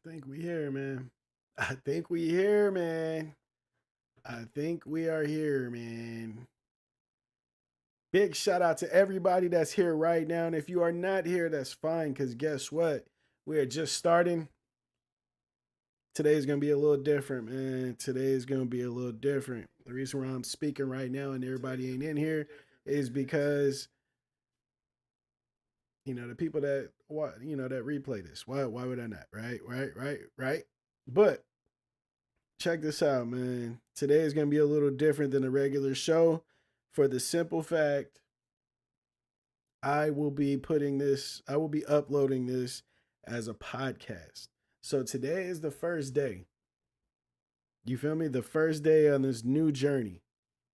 think we here, man. I think we here, man. I think we are here, man. Big shout out to everybody that's here right now. And if you are not here, that's fine. Because guess what? We are just starting. Today's going to be a little different, man. Today's going to be a little different. The reason why I'm speaking right now and everybody ain't in here is because, the people that, that replay this, why would I not? Right. But check this out, man. Today is going to be a little different than a regular show for the simple fact I will be uploading this as a podcast. So today is the first day. You feel me? The first day on this new journey.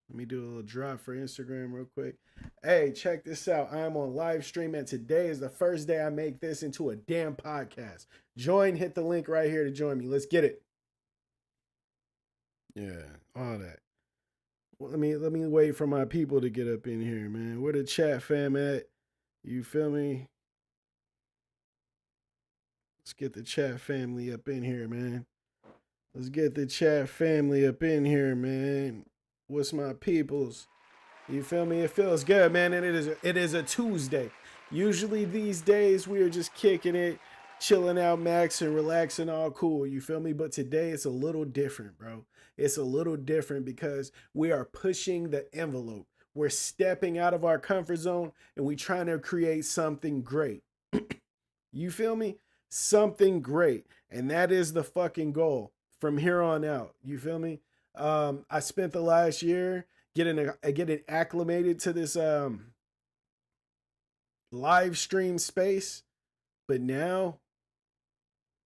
Let me do a little drop for Instagram real quick. Hey, check this out. I am on live stream, and today is the first day I make this into a damn podcast. Hit the link right here to join me. Let's get it. Yeah, all that. Well, let me wait for my people to get up in here, man. Where the chat fam at? You feel me? Let's get the chat family up in here, man. Let's get the chat family up in here, man. What's my peoples? You feel me? It feels good, man. And it is a Tuesday. Usually these days we are just kicking it, chilling out, maxing, relaxing, all cool. You feel me? But today it's a little different, bro. It's a little different because we are pushing the envelope. We're stepping out of our comfort zone and we trying to create something great. You feel me? Something great. And that is the fucking goal from here on out. You feel me? I spent the last year getting acclimated to this live stream space, but now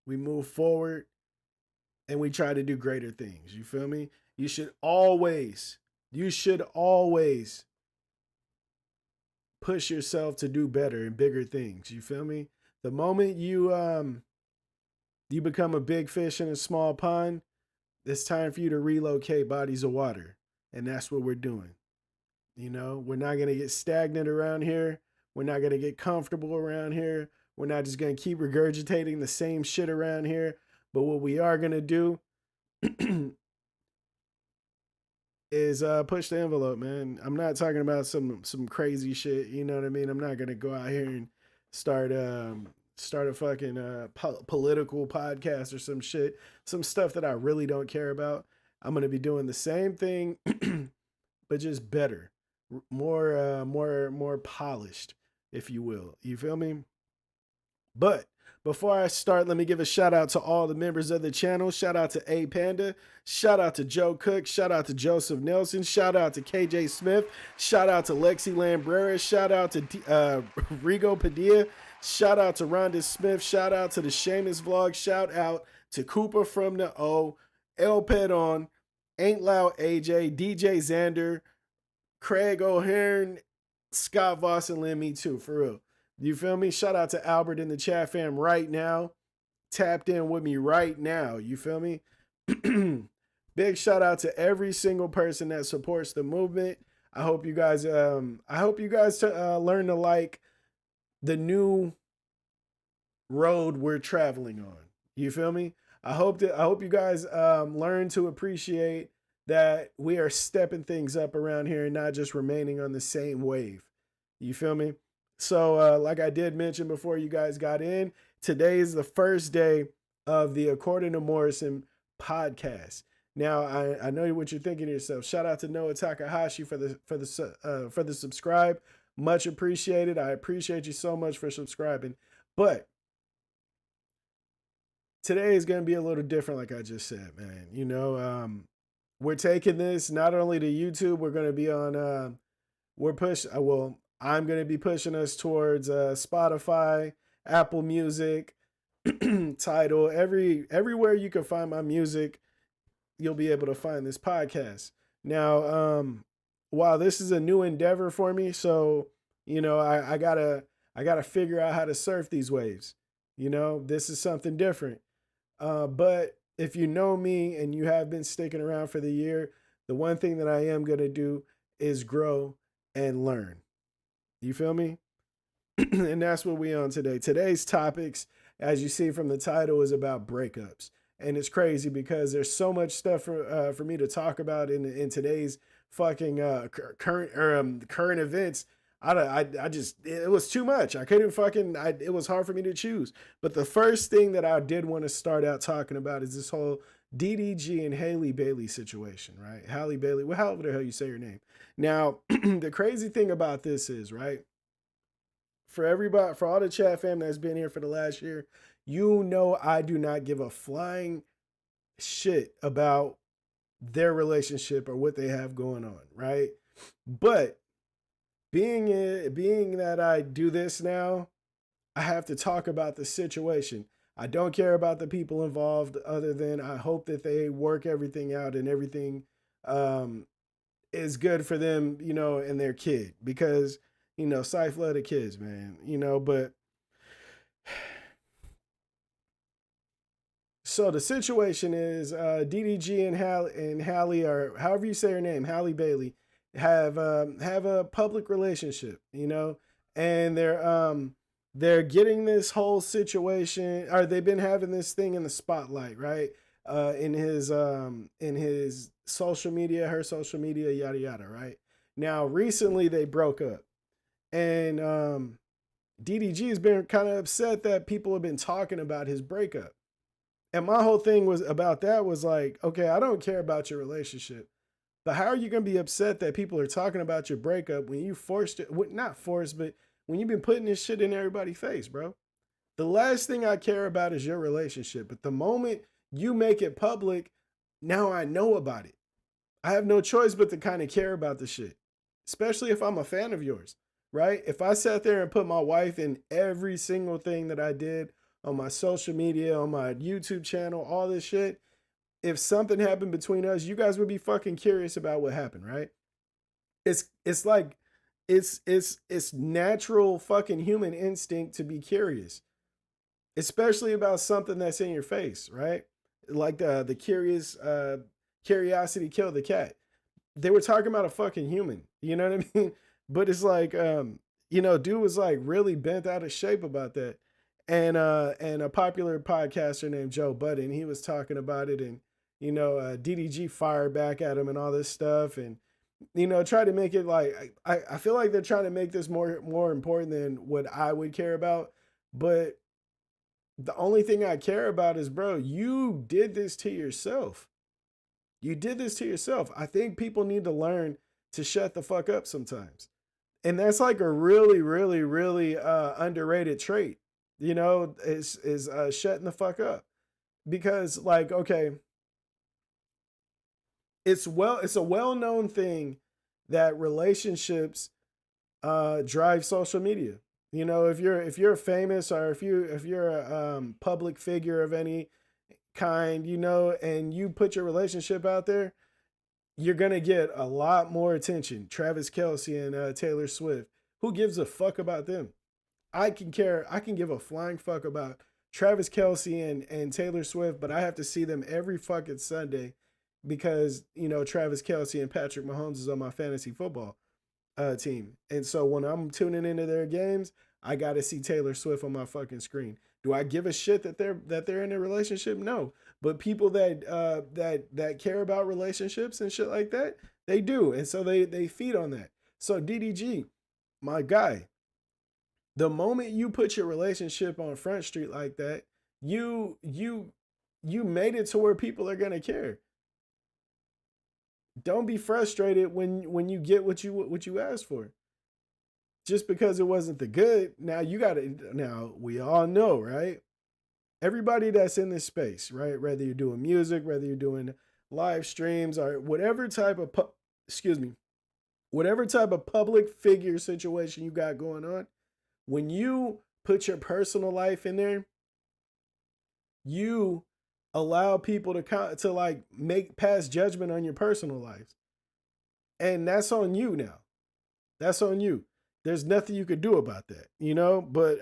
we move forward and we try to do greater things. You feel me? You should always push yourself to do better and bigger things. You feel me? The moment you become a big fish in a small pond, it's time for you to relocate bodies of water. And that's what we're doing. We're not going to get stagnant around here. We're not going to get comfortable around here. We're not just going to keep regurgitating the same shit around here. But what we are going to do is push the envelope, man. I'm not talking about some crazy shit. You know what I mean? I'm not going to go out here and start a fucking political podcast or some shit, some stuff that I really don't care about. I'm going to be doing the same thing, but just better, more polished, if you will. You feel me? But before I start, let me give a shout out to all the members of the channel. Shout out to A Panda. Shout out to Joe Cook. Shout out to Joseph Nelson. Shout out to KJ Smith. Shout out to Lexi Lambrera. Shout out to Rigo Padilla. Shout out to Rhonda Smith. Shout out to the Seamus Vlog. Shout out to Cooper from the O. El Pedon. Ain't Loud AJ. DJ Xander. Craig O'Hearn. Scott Voss and Lynn Me Too. For real. You feel me? Shout out to Albert in the chat fam right now. Tapped in with me right now. You feel me? Big shout out to every single person that supports the movement. I hope you guys learn to like the new road we're traveling on. You feel me? I hope you guys learn to appreciate that we are stepping things up around here and not just remaining on the same wave. You feel me? So like I did mention before you guys got in, today is the first day of the According to Morrison podcast. Now I know what you're thinking to yourself. Shout out to Noah Takahashi for the subscribe. Much appreciated. I appreciate you so much for subscribing. But today is going to be a little different, like I just said, man. We're taking this not only to YouTube. We're going to be on. I'm going to be pushing us towards Spotify, Apple Music, Tidal, everywhere you can find my music, you'll be able to find this podcast. Now, while this is a new endeavor for me, so I gotta figure out how to surf these waves. This is something different. But if you know me and you have been sticking around for the year, the one thing that I am gonna do is grow and learn. You feel me? And that's what we on today. Today's topics as you see from the title, is about breakups. And it's crazy because there's so much stuff for me to talk about in today's fucking current events. I just, it was too much. I couldn't fucking, it was hard for me to choose. But the first thing that I did want to start out talking about is this whole DDG and Haley Bailey situation, right? Halle Bailey, well, however the hell you say your name. Now, the crazy thing about this is, right? For everybody, for all the chat fam that's been here for the last year, you know I do not give a flying shit about their relationship or what they have going on, right? But being that I do this now, I have to talk about the situation. I don't care about the people involved, other than I hope that they work everything out and everything um, is good for them, you know, and their kid, because you know, Syph love the kids, man, you know. But so the situation is DDG and Halle, or however you say her name, Halle Bailey, have a public relationship, you know, and they're getting this whole situation, or they've been having this thing in the spotlight, right? In his social media, her social media, yada yada, right? Now recently they broke up, and DDG has been kind of upset that people have been talking about his breakup. And my whole thing was about that was like, okay, I don't care about your relationship, but how are you going to be upset that people are talking about your breakup when you forced it? Not forced, but when you've been putting this shit in everybody's face, bro. The last thing I care about is your relationship. But the moment you make it public, now I know about it. I have no choice but to kind of care about the shit, especially if I'm a fan of yours, right? If I sat there and put my wife in every single thing that I did on my social media, on my YouTube channel, all this shit, if something happened between us, you guys would be fucking curious about what happened, right? It's like it's natural fucking human instinct to be curious, especially about something that's in your face, right? Like the curiosity killed the cat. They were talking about a fucking human, you know what I mean? But it's like you know, dude was like really bent out of shape about that. And a popular podcaster named Joe Budden, he was talking about it, and you know, DDG fired back at him and all this stuff, and you know, try to make it like I feel like they're trying to make this more important than what I would care about. But the only thing I care about is, bro, you did this to yourself. You did this to yourself. I think people need to learn to shut the fuck up sometimes. And that's like a really, really, really underrated trait. You know, is shutting the fuck up. Because like, okay, it's a well-known thing that relationships drive social media. You know, if you're famous, or if you're a public figure of any kind, you know, and you put your relationship out there, you're gonna get a lot more attention. Travis Kelce and Taylor Swift. Who gives a fuck about them? I can care. I can give a flying fuck about Travis Kelce and Taylor Swift, but I have to see them every fucking Sunday because you know Travis Kelce and Patrick Mahomes is on my fantasy football team, and so when I'm tuning into their games, I got to see Taylor Swift on my fucking screen. Do I give a shit that they're in a relationship? No, but people that care about relationships and shit like that, they do, and so they feed on that. So DDG, my guy, the moment you put your relationship on Front Street like that, you made it to where people are gonna care. Don't be frustrated when you get what you asked for. Just because it wasn't the good, now you gotta, now we all know, right? Everybody that's in this space, right? Whether you're doing music, whether you're doing live streams, or whatever type of excuse me, whatever type of public figure situation you got going on, when you put your personal life in there, you allow people to like make pass judgment on your personal life. And that's on you now. That's on you. There's nothing you could do about that, you know? But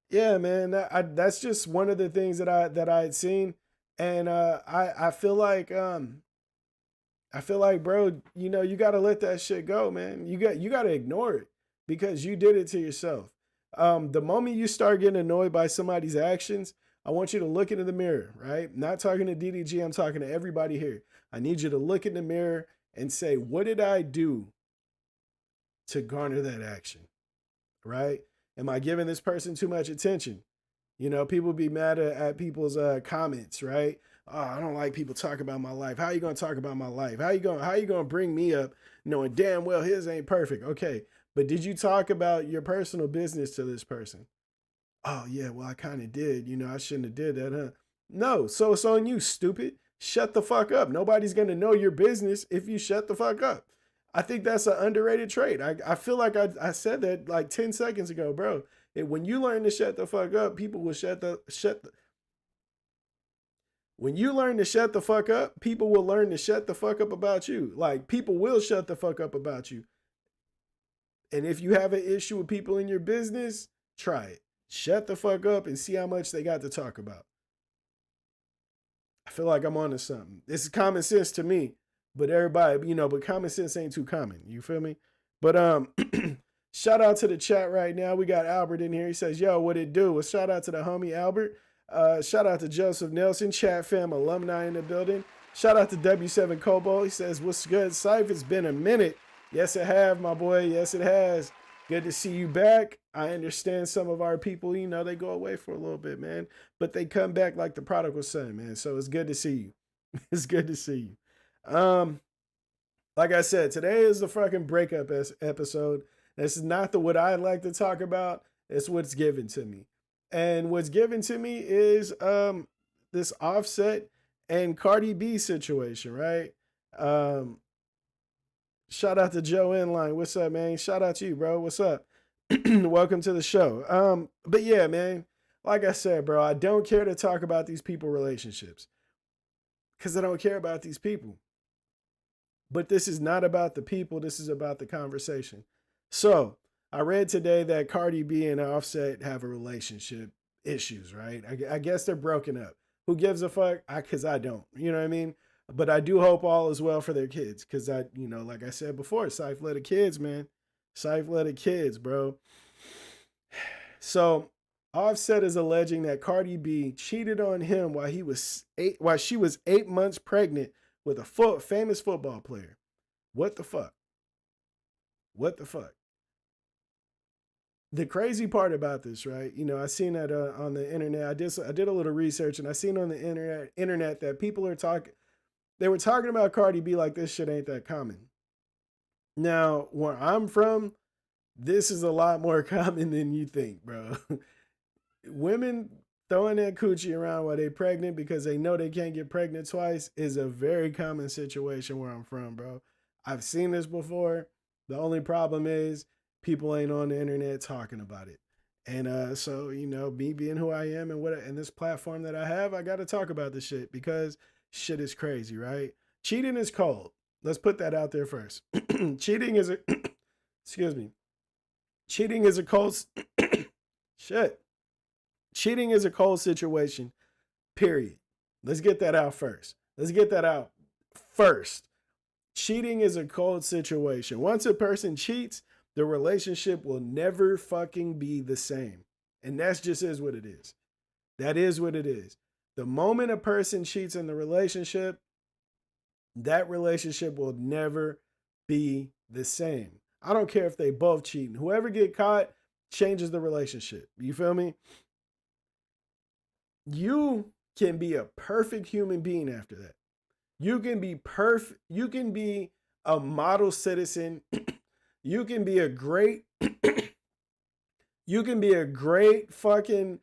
yeah, man, that's just one of the things that I had seen. And I feel like bro, you know, you got to let that shit go, man. You got to ignore it because you did it to yourself. The moment you start getting annoyed by somebody's actions, I want you to look into the mirror, right? Not talking to DDG, I'm talking to everybody here. I need you to look in the mirror and say, what did I do to garner that action, right? Am I giving this person too much attention? You know, people be mad at people's comments, right? Oh, I don't like people talking about my life. How are you gonna talk about my life? How you gonna bring me up knowing damn well his ain't perfect? Okay, but did you talk about your personal business to this person? Oh yeah, well I kind of did. You know, I shouldn't have did that, huh? No, so it's on you, stupid. Shut the fuck up. Nobody's gonna know your business if you shut the fuck up. I think that's an underrated trait. I feel like I said that like 10 seconds ago, bro. When you learn to shut the fuck up, people will when you learn to shut the fuck up, people will learn to shut the fuck up about you. Like people will shut the fuck up about you. And if you have an issue with people in your business, try it. Shut the fuck up and see how much they got to talk about. I feel like I'm onto something. This is common sense to me, but everybody, but common sense ain't too common. You feel me? But shout out to the chat right now. We got Albert in here. He says, "Yo, what it do?" Well, shout out to the homie Albert. Shout out to Joseph Nelson, chat fam alumni in the building. Shout out to W7 Kobo. He says, "What's good, Syph? It's been a minute." Yes, it have, my boy. Yes, it has. Good to see you back. I understand some of our people, they go away for a little bit, man, but they come back like the prodigal son, man. So it's good to see you. It's good to see you. Like I said, today is the fucking breakup episode. This is not the what I like to talk about. It's what's given to me. And what's given to me is this Offset and Cardi B situation, right? Shout out to Joe Inline. What's up, man? Shout out to you, bro. What's up? Welcome to the show. But yeah, man, like I said, bro, I don't care to talk about these people relationships because I don't care about these people. But this is not about the people. This is about the conversation. So I read today that Cardi B and Offset have a relationship issues, right? I guess they're broken up. Who gives a fuck? Because I don't. You know what I mean? But I do hope all is well for their kids. Because like I said before, Syph love the kids, man. Syph love the kids, bro. So Offset is alleging that Cardi B cheated on him while she was 8 months pregnant with a famous football player. What the fuck? What the fuck? The crazy part about this, right? I seen that on the internet. I did a little research, and I seen on the internet that people are talking. They were talking about Cardi B like this shit ain't that common. Now, where I'm from, this is a lot more common than you think, bro. Women throwing that coochie around while they pregnant because they know they can't get pregnant twice is a very common situation where I'm from, bro. I've seen this before. The only problem is people ain't on the internet talking about it. And so, me being who I am and this platform that I have, I got to talk about this shit because shit is crazy, right? Cheating is cold. Let's put that out there first. Cheating is a excuse me. Cheating is a cold shit. Cheating is a cold situation. Period. Let's get that out first. Cheating is a cold situation. Once a person cheats, the relationship will never fucking be the same. And that's just is what it is. That is what it is. The moment a person cheats in the relationship, that relationship will never be the same. I don't care if they both cheating. Whoever get caught changes the relationship. You feel me? You can be a perfect human being after that. You can be perfect. You can be a model citizen. You can be a great fucking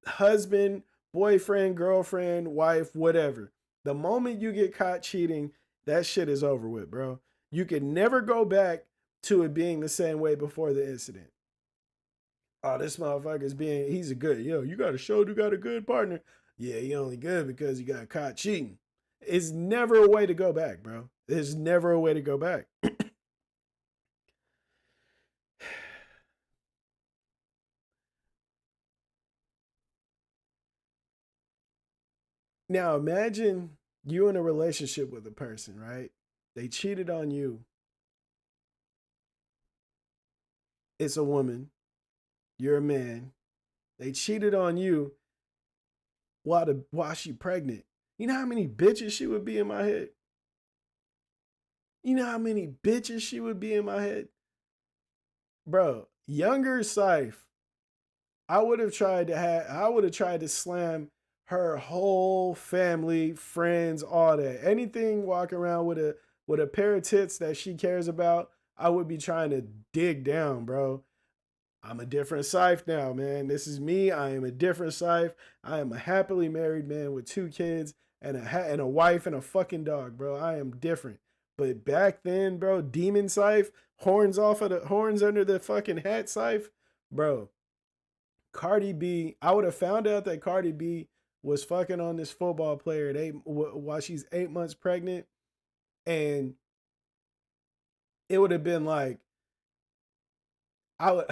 husband, boyfriend, girlfriend, wife, whatever. The moment you get caught cheating, that shit is over with, bro. You can never go back to it being the same way before the incident. Oh, this motherfucker's he's a good, you got to show you got a good partner. Yeah, he only good because he got caught cheating. It's never a way to go back, bro. There's never a way to go back. Now imagine you in a relationship with a person, right? They cheated on you. It's a woman. You're a man. They cheated on you while she pregnant. You know how many bitches she would be in my head? You know how many bitches she would be in my head? Bro, younger Syph, I would have tried to slam her whole family, friends, all that. Anything walking around with a pair of tits that she cares about, I would be trying to dig down, bro. I'm a different Syph now, man. This is me. I am a different Syph. I am a happily married man with 2 kids and and a wife and a fucking dog, bro. I am different. But back then, bro, Demon Syph, horns under the fucking hat Syph, bro. Cardi B, I would have found out that Cardi B was fucking on this football player while she's 8 months pregnant, and it would have been like I would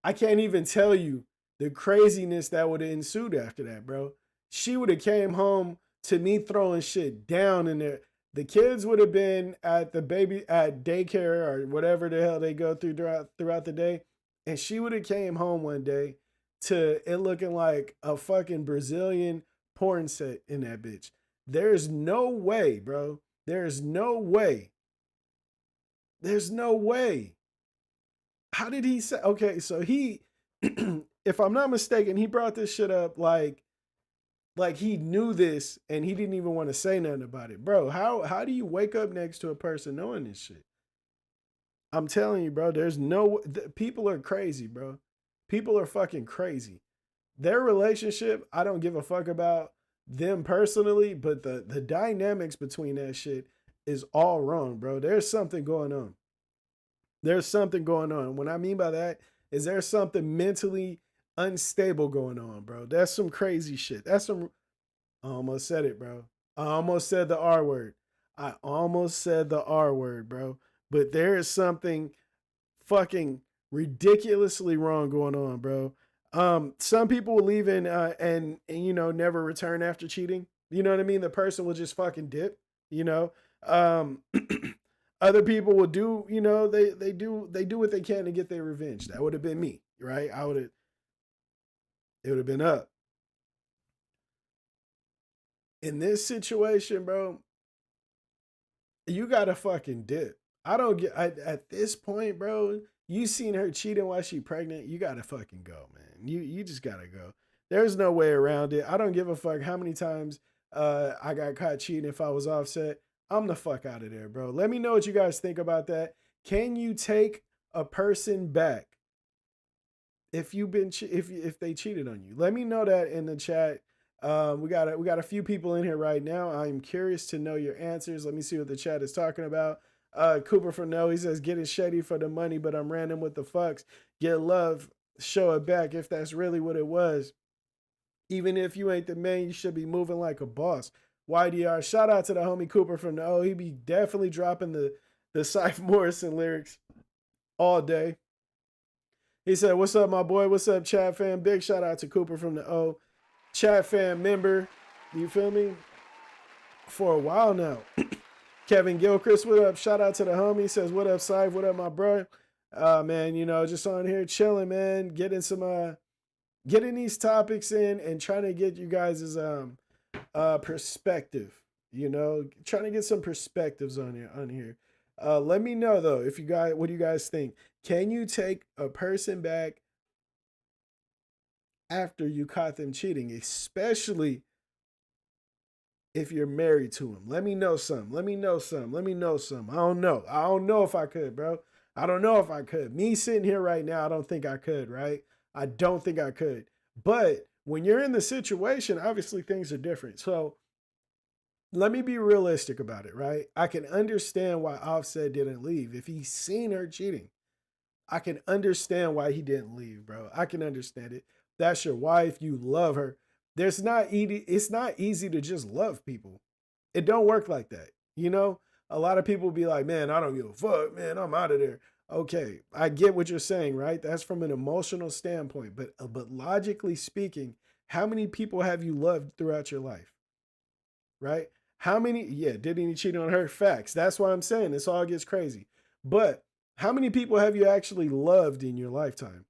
I can't even tell you the craziness that would have ensued after that, bro. She would have came home to me throwing shit down in there. The kids would have been at the baby at daycare or whatever the hell they go through throughout the day, and she would have came home one day to it looking like a fucking Brazilian porn set in that bitch. There's no way, bro. There's no way. There's no way. How did he say? Okay, so he, if I'm not mistaken, he brought this shit up like he knew this and he didn't even want to say nothing about it, bro. How do you wake up next to a person knowing this shit? I'm telling you, bro. People are crazy, bro. People are fucking crazy. Their relationship, I don't give a fuck about them personally, but the dynamics between that shit is all wrong, bro. There's something going on. There's something going on. What I mean by that is there's something mentally unstable going on, bro. That's some crazy shit. I almost said it, bro. I almost said the R word. I almost said the R word, bro. But there is something fucking ridiculously wrong going on, bro. Some people will leave and you know never return after cheating. You know what I mean? The person will just fucking dip. You know, um, other people will do. You know, they do what they can to get their revenge. That would have been me, right? I would have. It would have been up in this situation, bro. You gotta fucking dip. I don't get at this point, bro. You seen her cheating while she pregnant. You gotta fucking go, man. You just gotta go. There's no way around it. I don't give a fuck how many times I got caught cheating if I was offset. I'm the fuck out of there, bro. Let me know what you guys think about that. Can you take a person back if you've been if they cheated on you? Let me know that in the chat. We got a few people in here right now. I'm curious to know your answers. Let me see what the chat is talking about. Cooper from No, he says getting shady for the money, but I'm random with the fucks. Get love, show it back if that's really what it was. Even if you ain't the man, you should be moving like a boss. YDR, shout out to the homie Cooper from the O. He be definitely dropping the Syph Morrison lyrics all day. He said, "What's up, my boy? What's up, chat fam? Big shout out to Cooper from the O, chat fam member. You feel me? For a while now." Kevin Gilchrist, what up? Shout out to the homie. He says, "What up, Syph? What up, my bro?" Man, you know, just on here chilling, man, getting these topics in and trying to get you guys' perspective. You know, trying to get some perspectives on here. Let me know though if you guys, what do you guys think? Can you take a person back after you caught them cheating, especially if you're married to him? Let me know some. Let me know some. Let me know some. I don't know. I don't know if I could, bro. I don't know if I could. Me sitting here right now, I don't think I could, right? I don't think I could. But when you're in the situation, obviously things are different. So let me be realistic about it, right? I can understand why Offset didn't leave. If he's seen her cheating, I can understand why he didn't leave, bro. I can understand it. That's your wife. You love her. It's not easy to just love people. It don't work like that. You know, a lot of people be like, man, I don't give a fuck, man. I'm out of there. Okay, I get what you're saying, right? That's from an emotional standpoint, but logically speaking, how many people have you loved throughout your life, right? How many? Yeah, didn't he cheat on her? Facts. That's why I'm saying this all gets crazy. But how many people have you actually loved in your lifetime?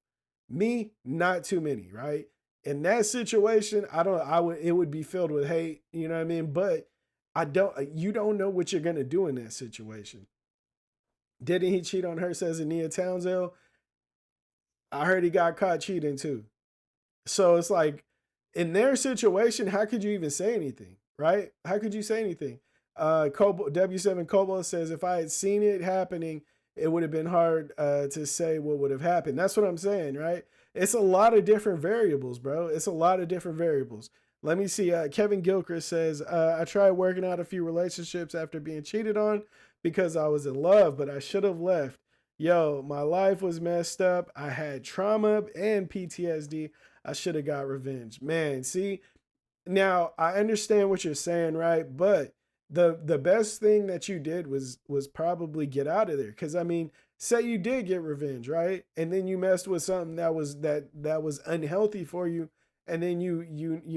Me, not too many, right? In that situation, it would be filled with hate, you know what I mean? But you don't know what you're gonna do in that situation. Didn't he cheat on her, says Nia Townsend? I heard he got caught cheating too. So it's like, in their situation, how could you even say anything, right? How could you say anything? W7 Kobo says, if I had seen it happening, it would have been hard to say what would have happened. That's what I'm saying, right? It's a lot of different variables, bro. It's a lot of different variables. Let me see. Kevin Gilchrist says, I tried working out a few relationships after being cheated on because I was in love, but I should have left. Yo, my life was messed up. I had trauma and PTSD. I should have got revenge. Man, see, now I understand what you're saying, right? But the best thing that you did was probably get out of there. Cause I mean, say you did get revenge, right? And then you messed with something that was unhealthy for you, and then you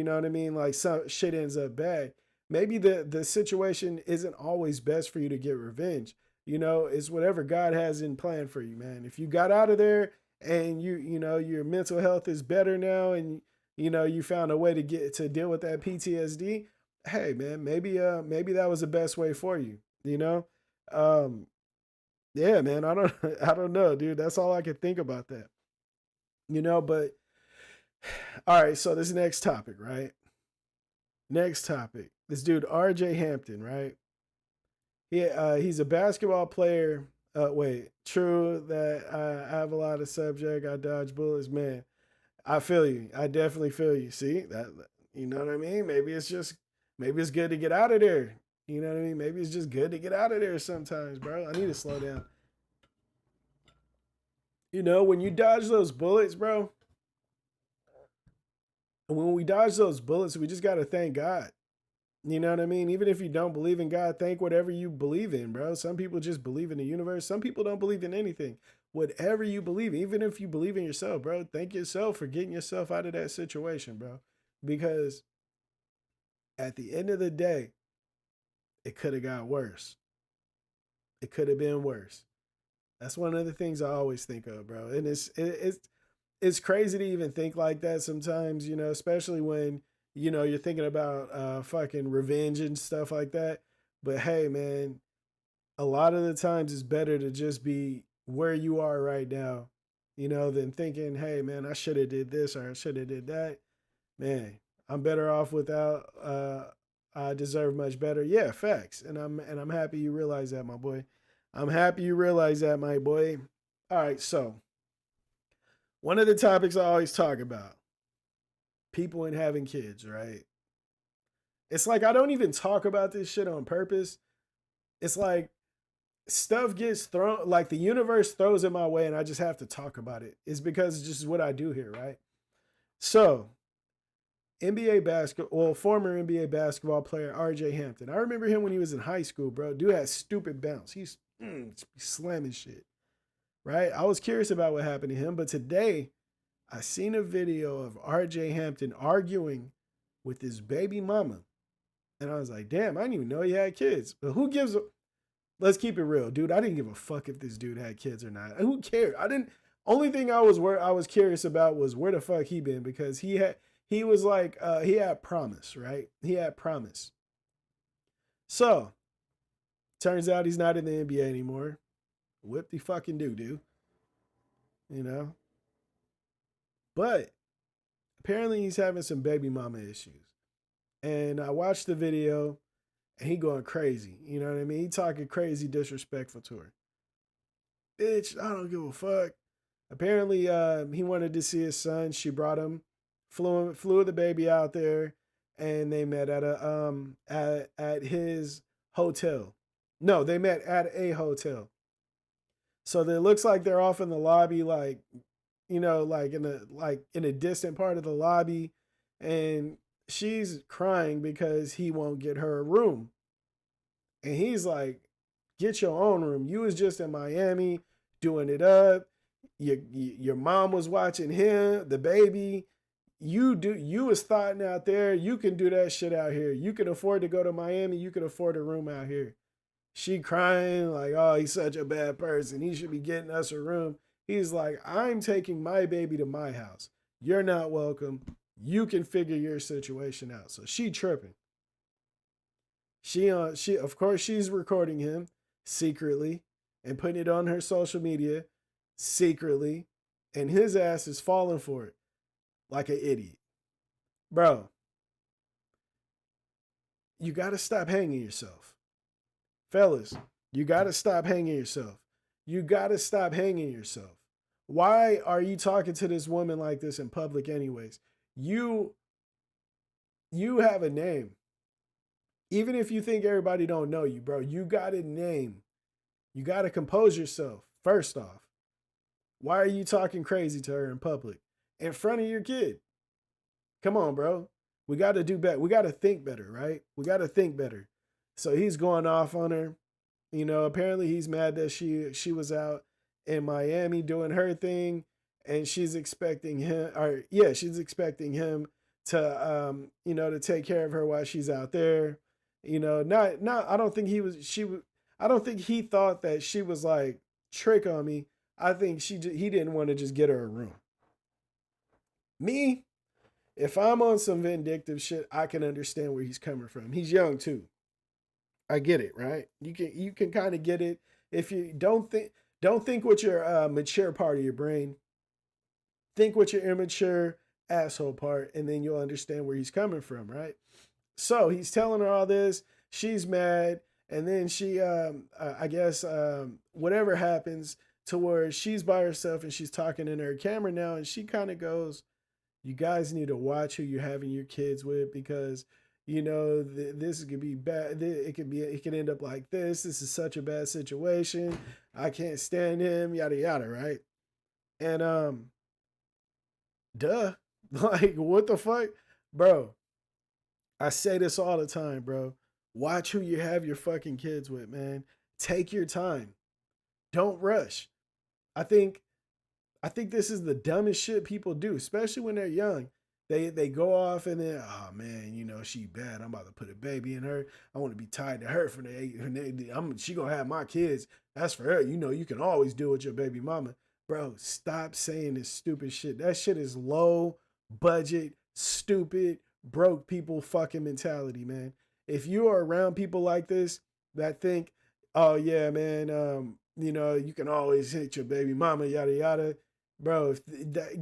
know what I mean? Like some shit ends up bad. Maybe the situation isn't always best for you to get revenge. You know, it's whatever God has in plan for you, man. If you got out of there and you know your mental health is better now, and you know you found a way to get to deal with that PTSD, hey man, maybe that was the best way for you, you know. um yeah, man, I don't know, dude. That's all I can think about that, you know. But all right, so this next topic, right? Next topic, this dude RJ Hampton, right? He's a basketball player. Wait, true that I have a lot of subject. I dodge bullets, man. I feel you. I definitely feel you. See that? You know what I mean? Maybe it's good to get out of there. You know what I mean? Maybe it's just good to get out of there sometimes, bro. I need to slow down. You know, when you dodge those bullets, bro, when we dodge those bullets, we just got to thank God. You know what I mean? Even if you don't believe in God, thank whatever you believe in, bro. Some people just believe in the universe. Some people don't believe in anything. Whatever you believe, even if you believe in yourself, bro, thank yourself for getting yourself out of that situation, bro. Because at the end of the day, it could have got worse. It could have been worse. That's one of the things I always think of, bro. And it's crazy to even think like that sometimes, you know, especially when, you know, you're thinking about fucking revenge and stuff like that. But hey, man, a lot of the times it's better to just be where you are right now, you know, than thinking, hey, man, I should have did this or I should have did that. Man, I'm better off without. I deserve much better. Yeah, facts. And I'm happy you realize that, my boy. I'm happy you realize that, my boy. All right, so one of the topics I always talk about, people and having kids, right? It's like I don't even talk about this shit on purpose. It's like stuff gets thrown, like the universe throws it my way, and I just have to talk about it. It's because it's just what I do here, right? So, NBA basketball, well, former NBA basketball player RJ Hampton. I remember him when he was in high school, bro. Dude had stupid bounce. He's slamming shit, right? I was curious about what happened to him, but today I seen a video of RJ Hampton arguing with his baby mama. And I was like, damn, I didn't even know he had kids. But who gives a, let's keep it real, dude. I didn't give a fuck if this dude had kids or not. Who cared? I didn't, only thing I was curious about was where the fuck he been, because he was like he had promise, right? He had promise. So turns out he's not in the NBA anymore. Whip the fucking dude, you know? But apparently he's having some baby mama issues. And I watched the video and he going crazy. You know what I mean? He talking crazy disrespectful to her. Bitch, I don't give a fuck. Apparently, he wanted to see his son. She brought him, flew the baby out there, and they met at at his hotel. No, they met at a hotel. So it looks like they're off in the lobby, like, you know, like in a distant part of the lobby, and she's crying because he won't get her a room. And he's like, get your own room. You was just in Miami doing it up. Your mom was watching him, the baby. You was thotting out there. You can do that shit out here. You can afford to go to Miami. You can afford a room out here. She crying like, oh, he's such a bad person. He should be getting us a room. He's like, I'm taking my baby to my house. You're not welcome. You can figure your situation out. So she tripping. She of course she's recording him secretly and putting it on her social media secretly, and his ass is falling for it like an idiot. Bro, you got to stop hanging yourself. Fellas, you got to stop hanging yourself. You got to stop hanging yourself. Why are you talking to this woman like this in public anyways? You you have a name. Even if you think everybody don't know you, bro, you got a name. You got to compose yourself first off. Why are you talking crazy to her in public in front of your kid? Come on, bro. We got to do better. We got to think better, right? We got to think better. So he's going off on her. You know, apparently he's mad that she was out in Miami doing her thing, and she's expecting him, or yeah, she's expecting him to you know, to take care of her while she's out there. You know, not I don't think I don't think he thought that she was like trick on me. I think he didn't want to just get her a room. Me, if I'm on some vindictive shit, I can understand where he's coming from. He's young too. I get it, right? You can kind of get it if you don't think with your mature part of your brain. Think with your immature asshole part, and then you'll understand where he's coming from, right? So he's telling her all this. She's mad, and then she, I guess, whatever happens to where she's by herself and she's talking in her camera now, and she kind of goes, "You guys need to watch who you're having your kids with because." You know, this could be bad. It could end up like this. This is such a bad situation. I can't stand him. Yada yada. Right? And duh. Like, what the fuck, bro? I say this all the time, bro. Watch who you have your fucking kids with, man. Take your time. Don't rush. I think I think this is the dumbest shit people do, especially when they're young. They go off and then, oh man, you know, she bad. I'm about to put a baby in her. I want to be tied to her for she gonna have my kids. That's for her. You know, you can always deal with your baby mama. Bro, stop saying this stupid shit. That shit is low budget, stupid, broke people fucking mentality, man. If you are around people like this that think, oh yeah, man, you know, you can always hit your baby mama, yada yada. Bro,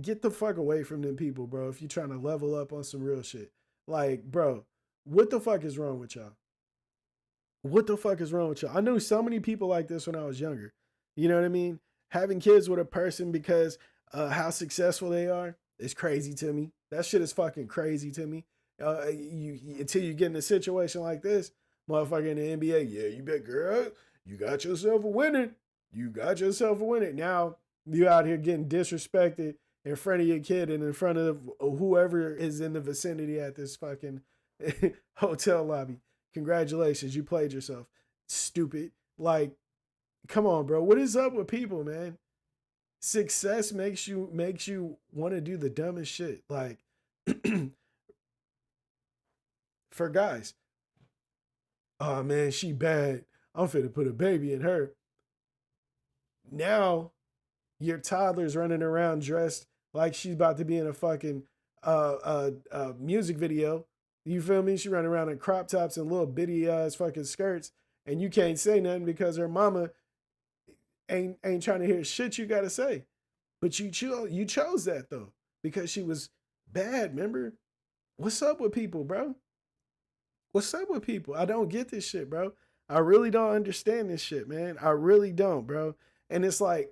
get the fuck away from them people, bro. If you're trying to level up on some real shit. Like, bro, what the fuck is wrong with y'all? What the fuck is wrong with y'all? I knew so many people like this when I was younger. You know what I mean? Having kids with a person because how successful they are is crazy to me. That shit is fucking crazy to me. Until you get in a situation like this, motherfucker in the NBA, yeah, you bet, girl, you got yourself a winner. You got yourself a winner. Now you out here getting disrespected in front of your kid and in front of whoever is in the vicinity at this fucking hotel lobby. Congratulations, you played yourself. Stupid. Like, come on, bro. What is up with people, man? Success makes you want to do the dumbest shit. Like, for guys, oh man, she bad. I'm finna put a baby in her. Now your toddler's running around dressed like she's about to be in a fucking music video. You feel me? She running around in crop tops and little bitty ass fucking skirts, and you can't say nothing because her mama ain't trying to hear shit you gotta say. But you chose that though because she was bad. Remember? What's up with people, bro? What's up with people? I don't get this shit, bro. I really don't understand this shit, man. I really don't, bro. And it's like,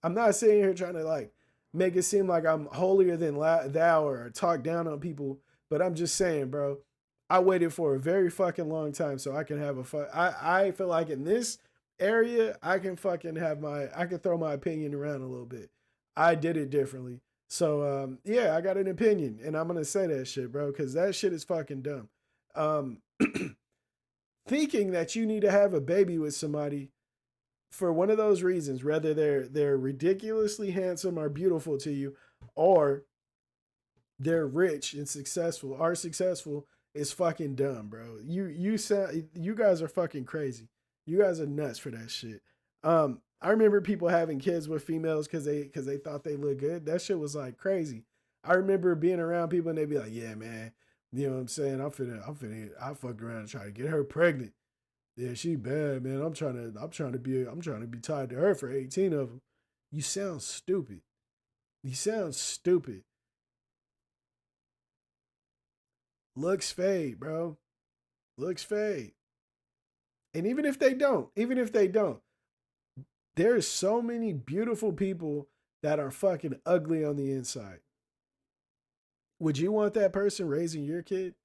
I'm not sitting here trying to like make it seem like I'm holier than thou or talk down on people, but I'm just saying, bro, I waited for a very fucking long time so I can have I feel like in this area, I can throw my opinion around a little bit. I did it differently. So, yeah, I got an opinion and I'm going to say that shit, bro, because that shit is fucking dumb. Um, thinking that you need to have a baby with somebody for one of those reasons, whether they're ridiculously handsome or beautiful to you, or they're rich and successful, are successful, is fucking dumb, bro. You guys are fucking crazy. You guys are nuts for that shit. I remember people having kids with females because they thought they looked good. That shit was like crazy. I remember being around people and they'd be like, "Yeah, man, you know what I'm saying? I fucked around and tried to get her pregnant. Yeah, she bad, man. I'm trying to be tied to her for 18 of them. You sound stupid. You sound stupid. Looks fade, bro. Looks fade. And even if they don't, there's so many beautiful people that are fucking ugly on the inside. Would you want that person raising your kid?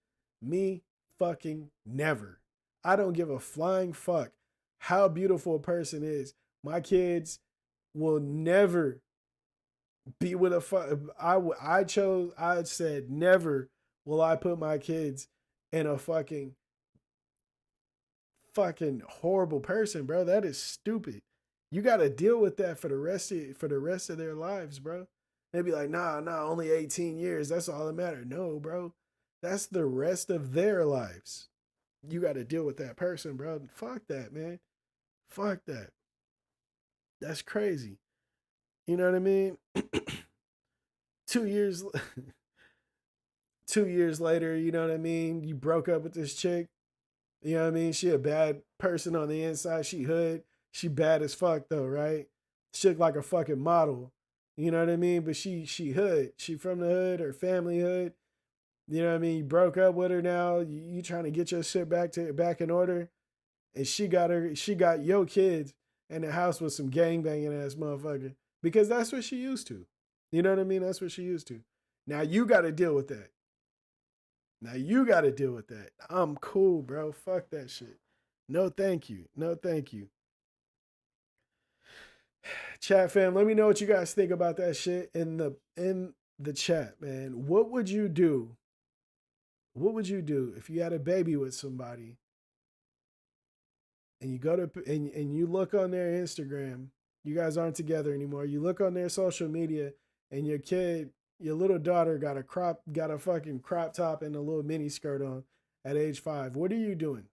Me fucking never. I don't give a flying fuck how beautiful a person is. My kids will never be with a I said never will I put my kids in a fucking horrible person, bro. That is stupid. You got to deal with that for the rest of their lives, bro. They be like, nah, only 18 years. That's all that matters. No, bro. That's the rest of their lives. You got to deal with that person, bro. Fuck that, man. Fuck that. That's crazy. You know what I mean? 2 years 2 years later, you know what I mean? You broke up with this chick. You know what I mean? She a bad person on the inside. She hood. She bad as fuck though, right? She look like a fucking model. You know what I mean? But she hood. She from the hood. Her family hood. You know what I mean? You broke up with her now. You trying to get your shit back in order. And she got your kids in the house with some gang banging ass motherfucker. Because that's what she used to. You know what I mean? That's what she used to. Now you gotta deal with that. Now you got to deal with that. I'm cool, bro. Fuck that shit. No, thank you. No, thank you. Chat fam, let me know what you guys think about that shit in the chat, man. What would you do? What would you do if you had a baby with somebody and you go to and you look on their Instagram, you guys aren't together anymore. You look on their social media and your little daughter got a fucking crop top and a little mini skirt on at age 5. What are you doing?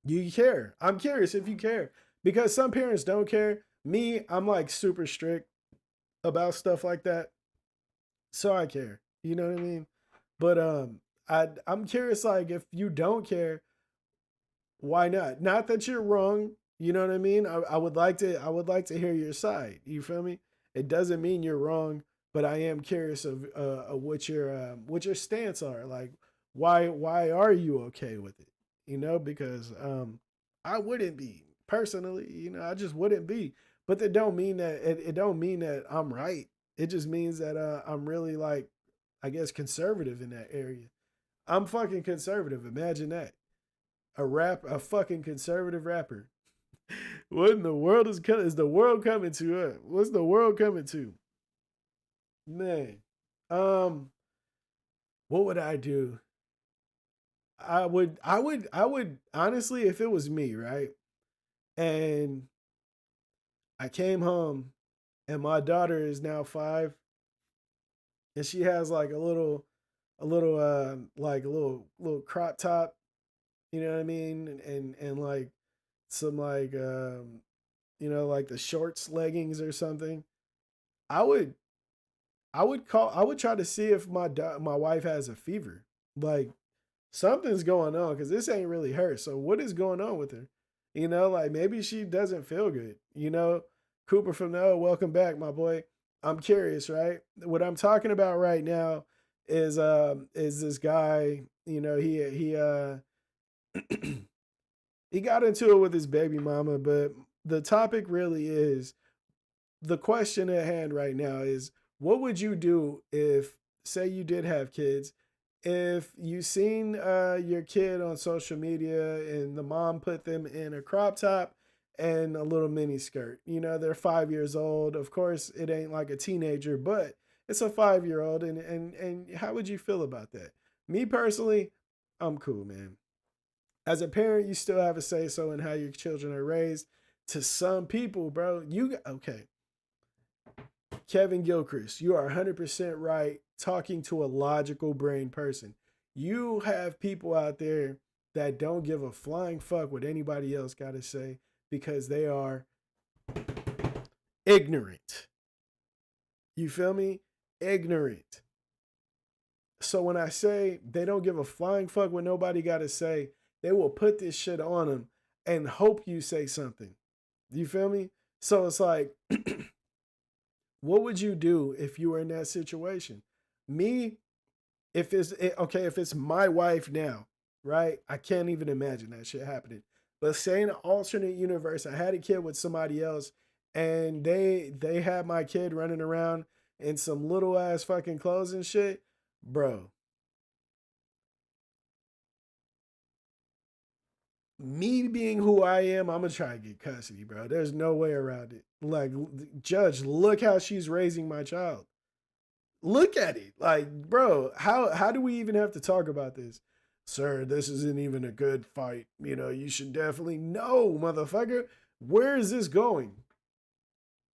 Do you care? I'm curious if you care because some parents don't care. Me, I'm like super strict about stuff like that, so I care. You know what I mean? But I'm curious like if you don't care, why not? Not that you're wrong. You know what I mean? I would like to hear your side. You feel me? It doesn't mean you're wrong, but I am curious of what your stance are. Like, why are you okay with it? You know, because I wouldn't be personally. You know, I just wouldn't be. But that don't mean that it don't mean that I'm right. It just means that I'm really like, I guess, conservative in that area. I'm fucking conservative. Imagine that a fucking conservative rapper. What in the world is the world coming to? What's the world coming to? Man, um, what would I do? I would honestly, if it was me, right? And I came home and my daughter is now 5 and she has like a little crop top, you know what I mean? And like some like the shorts leggings or something. I would I would try to see if my wife has a fever. Like something's going on because this ain't really her. So what is going on with her? You know, like maybe she doesn't feel good. You know, Cooper from the welcome back, my boy. I'm curious, right? What I'm talking about right now is this guy. You know, he got into it with his baby mama, but the topic really is the question at hand right now is what would you do if, say, you did have kids, if you seen your kid on social media and the mom put them in a crop top and a little mini skirt? You know, they're 5 years old. Of course, it ain't like a teenager, but it's a 5 year old. And how would you feel about that? Me personally, I'm cool, man. As a parent, you still have a say so in how your children are raised. To some people, bro, okay. Kevin Gilchrist, you are 100% right talking to a logical brain person. You have people out there that don't give a flying fuck what anybody else got to say because they are Ignorant. You feel me? Ignorant. So when I say they don't give a flying fuck what nobody got to say, they will put this shit on them and hope you say something. You feel me? So it's like, what would you do if you were in that situation? Me, if it's okay, if it's my wife now, right? I can't even imagine that shit happening. But say in an alternate universe, I had a kid with somebody else, and they had my kid running around in some little ass fucking clothes and shit, bro. Me being who I am, I'm gonna try to get custody, bro. There's no way around it. Like, judge, look how she's raising my child. Look at it. Like, bro, how do we even have to talk about this? Sir, this isn't even a good fight. You know, you should definitely know, motherfucker. Where is this going?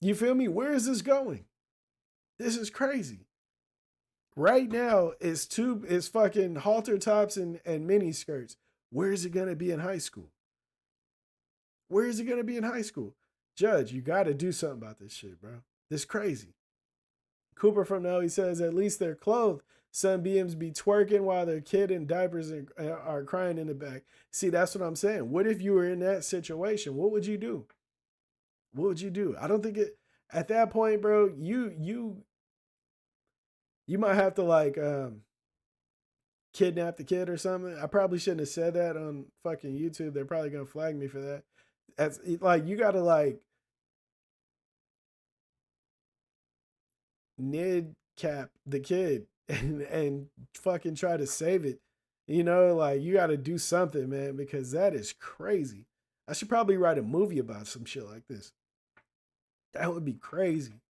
You feel me? Where is this going? This is crazy. Right now, it's fucking halter tops and mini skirts. Where is it gonna be in high school? Where is it gonna be in high school? Judge, you gotta do something about this shit, bro. This crazy. Cooper from now, he says, at least they're clothed. Some BMs be twerking while their kid in diapers are crying in the back. See, that's what I'm saying. What if you were in that situation? What would you do? What would you do? I don't think it at that point, bro, you might have to like kidnap the kid or something. I probably shouldn't have said that on fucking YouTube. They're probably gonna flag me for that. That's like you gotta like nid cap the kid and fucking try to save it. You know, like you got to do something, man, because that is crazy. I should probably write a movie about some shit like this. That would be crazy.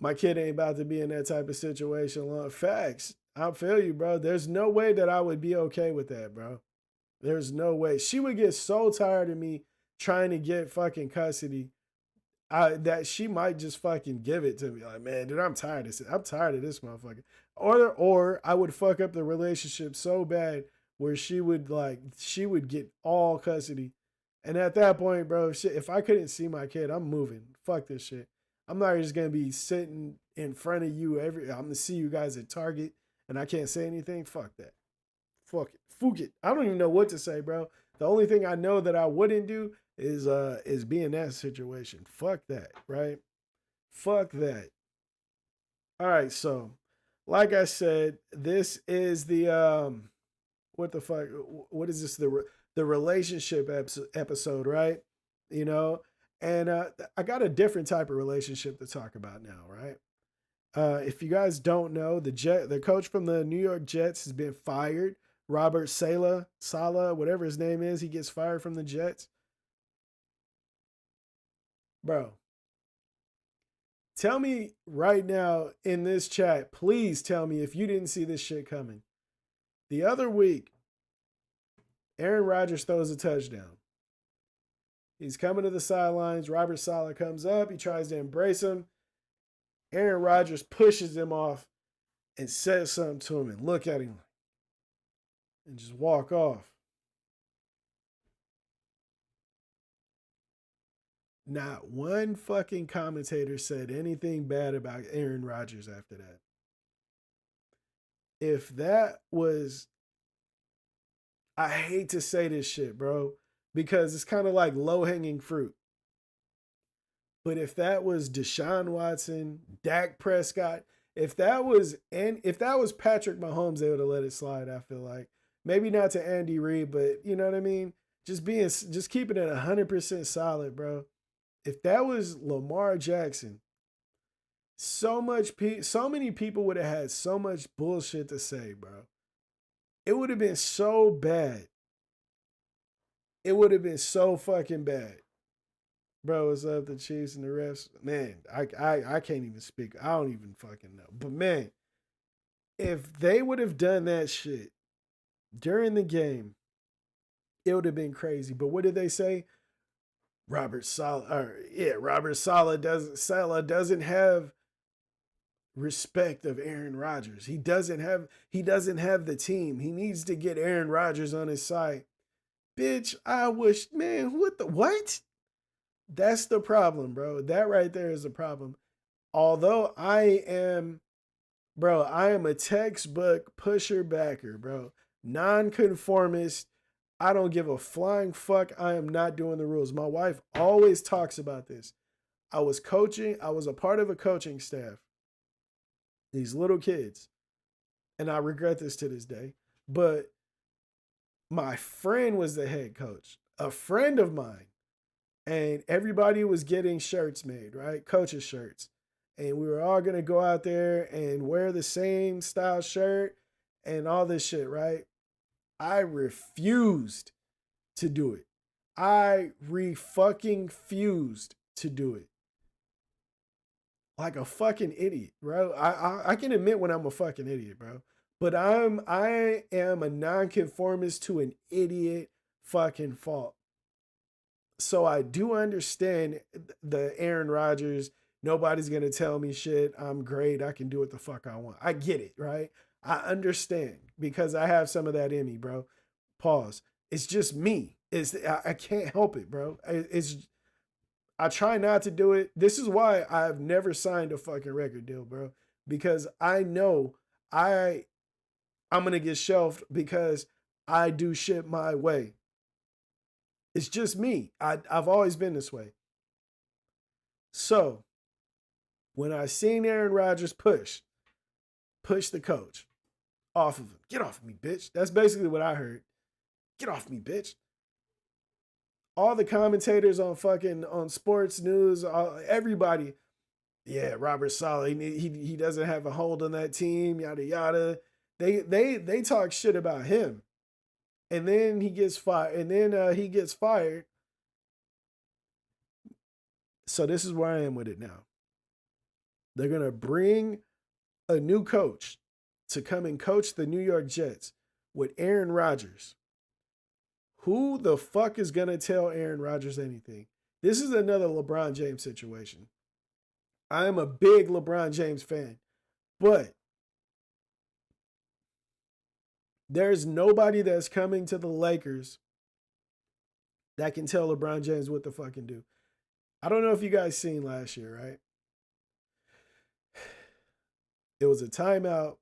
My kid ain't about to be in that type of situation. Long facts. I feel you, bro. There's no way that I would be okay with that, bro. There's no way. She would get so tired of me trying to get fucking custody that she might just fucking give it to me. Like, man, dude, I'm tired of this. I'm tired of this motherfucker. Or I would fuck up the relationship so bad where she would get all custody. And at that point, bro, shit, if I couldn't see my kid, I'm moving. Fuck this shit. I'm not just gonna be sitting in front of you I'm gonna see you guys at Target and I can't say anything. Fuck that. Fuck it. Fuck it. I don't even know what to say, bro. The only thing I know that I wouldn't do is be in that situation. Fuck that, right? Fuck that. All right, so like I said, this is the what the fuck what is this the relationship episode, right? You know, and I got a different type of relationship to talk about now, right? If you guys don't know, the coach from the New York Jets has been fired. Robert Sala, whatever his name is, he gets fired from the Jets. Bro, tell me right now in this chat, please tell me if you didn't see this shit coming. The other week, Aaron Rodgers throws a touchdown. He's coming to the sidelines. Robert Saleh comes up. He tries to embrace him. Aaron Rodgers pushes him off and says something to him and look at him and just walk off. Not one fucking commentator said anything bad about Aaron Rodgers after that. If that was, I hate to say this shit, bro, because it's kind of like low hanging fruit. But if that was Deshaun Watson, Dak Prescott, if that was Patrick Mahomes, they would have let it slide. I feel like maybe not to Andy Reid, but you know what I mean. Just keeping it 100% solid, bro. If that was Lamar Jackson, so many people would have had so much bullshit to say, bro. It would have been so bad. It would have been so fucking bad. Bro, it's up the Chiefs and the refs. Man, I can't even speak. I don't even fucking know. But man, if they would have done that shit during the game, it would have been crazy. But what did they say? Robert Saleh doesn't have respect of Aaron Rodgers. He doesn't have the team. He needs to get Aaron Rodgers on his side. Bitch, I wish, man, what? That's the problem, bro. That right there is the problem. Although I am a textbook pusher backer, bro. Nonconformist. I don't give a flying fuck. I am not doing the rules. My wife always talks about this. I was coaching, I was a part of a coaching staff. These little kids. And I regret this to this day. But my friend was the head coach, a friend of mine. And everybody was getting shirts made, right? Coaches' shirts. And we were all going to go out there and wear the same style shirt and all this shit, right? I refused to do it. I fucking fused to do it. Like a fucking idiot, bro. I can admit when I'm a fucking idiot, bro. But I am a nonconformist to an idiot fucking fault. So I do understand the Aaron Rodgers, nobody's going to tell me shit. I'm great. I can do what the fuck I want. I get it, right? I understand because I have some of that in me, bro. Pause. It's just me. I can't help it, bro. I try not to do it. This is why I've never signed a fucking record deal, bro. Because I know I'm going to get shelved because I do shit my way. It's just me. I've always been this way. So when I seen Aaron Rodgers push the coach off of him. Get off of me, bitch. That's basically what I heard. Get off me, bitch. All the commentators on sports news, everybody, yeah, Robert Saleh, he doesn't have a hold on that team, yada yada. They talk shit about him. And then he gets fired. So this is where I am with it now. They're going to bring a new coach to come and coach the New York Jets with Aaron Rodgers. Who the fuck is going to tell Aaron Rodgers anything? This is another LeBron James situation. I am a big LeBron James fan, but there's nobody that's coming to the Lakers that can tell LeBron James what to fucking do. I don't know if you guys seen last year, right? It was a timeout.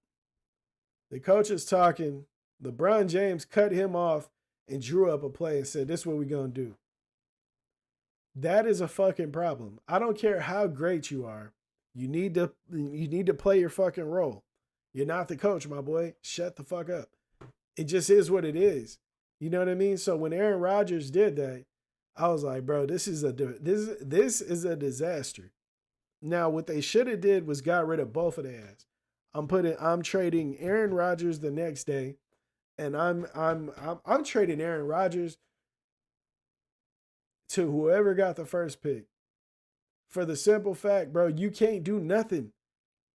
The coach is talking. LeBron James cut him off and drew up a play and said, this is what we're going to do. That is a fucking problem. I don't care how great you are. You need to play your fucking role. You're not the coach, my boy. Shut the fuck up. It just is what it is. You know what I mean? So when Aaron Rodgers did that, I was like, bro, this is a disaster. Now, what they should have did was got rid of both of their ass. I'm trading Aaron Rodgers the next day, and I'm trading Aaron Rodgers to whoever got the first pick. For the simple fact, bro, you can't do nothing.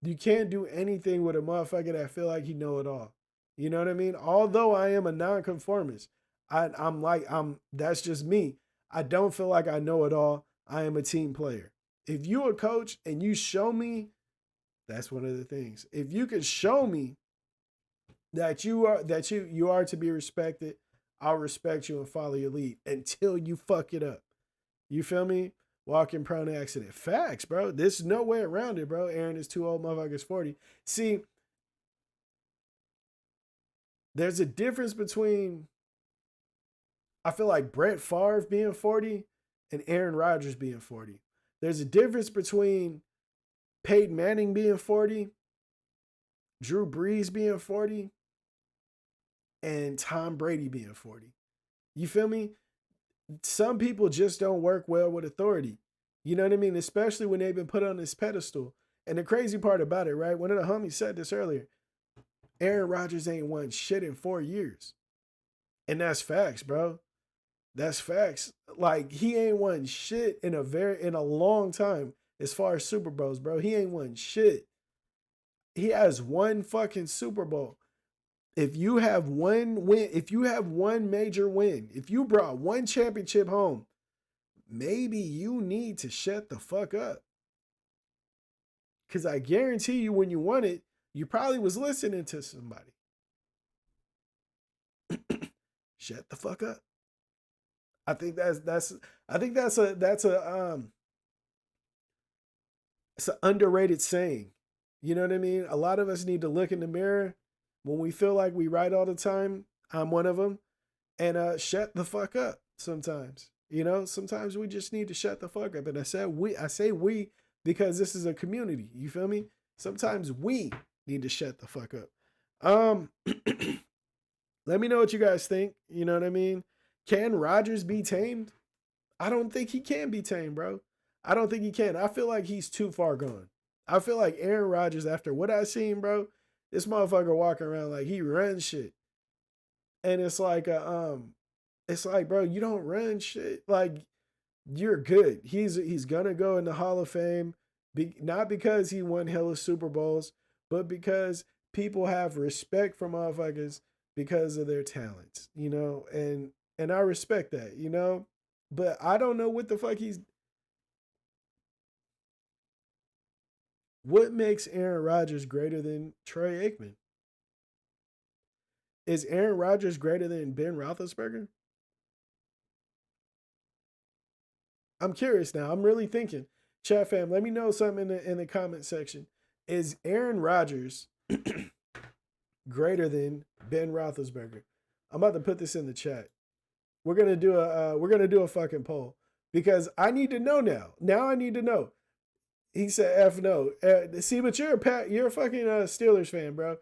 You can't do anything with a motherfucker that feel like he know it all. You know what I mean? Although I am a nonconformist, that's just me. I don't feel like I know it all. I am a team player. If you a coach and you show me, that's one of the things. If you could show me that you are to be respected, I'll respect you and follow your lead until you fuck it up. You feel me? Walking prone to accident. Facts, bro. There's no way around it, bro. Aaron is too old, motherfucker's 40. See, there's a difference between, I feel like Brett Favre being 40 and Aaron Rodgers being 40. There's a difference between Peyton Manning being 40, Drew Brees being 40, and Tom Brady being 40. You feel me? Some people just don't work well with authority. You know what I mean? Especially when they've been put on this pedestal. And the crazy part about it, right? One of the homies said this earlier. Aaron Rodgers ain't won shit in 4 years. And that's facts, bro. That's facts. Like, he ain't won shit in a long time as far as Super Bowls, bro. He ain't won shit. He has one fucking Super Bowl. If you have one win, if you have one major win, if you brought one championship home, maybe you need to shut the fuck up. Because I guarantee you when you won it, you probably was listening to somebody. Shut the fuck up. I think that's I think that's a it's an underrated saying. You know what I mean? A lot of us need to look in the mirror when we feel like we right all the time. I'm one of them, and shut the fuck up sometimes. You know, sometimes we just need to shut the fuck up. And I say we because this is a community. You feel me? Sometimes we need to shut the fuck up. Um, let me know what you guys think. You know what I mean? Can Rodgers be tamed? I don't think he can be tamed, bro. I don't think he can. I feel like he's too far gone. I feel like Aaron Rodgers, after what I seen, bro, this motherfucker walking around like he runs shit. And it's like, bro, you don't run shit. Like, you're good. He's gonna go in the Hall of Fame, not because he won hella Super Bowls, but because people have respect for motherfuckers because of their talents, you know, and I respect that, you know. But I don't know what the fuck what makes Aaron Rodgers greater than Troy Aikman? Is Aaron Rodgers greater than Ben Roethlisberger? I'm curious now. I'm really thinking. Chat fam, let me know something in the comment section. Is Aaron Rodgers greater than Ben Roethlisberger? I'm about to put this in the chat. We're gonna do a fucking poll because I need to know now. Now I need to know. He said F no. See, but you're a fucking Steelers fan, bro.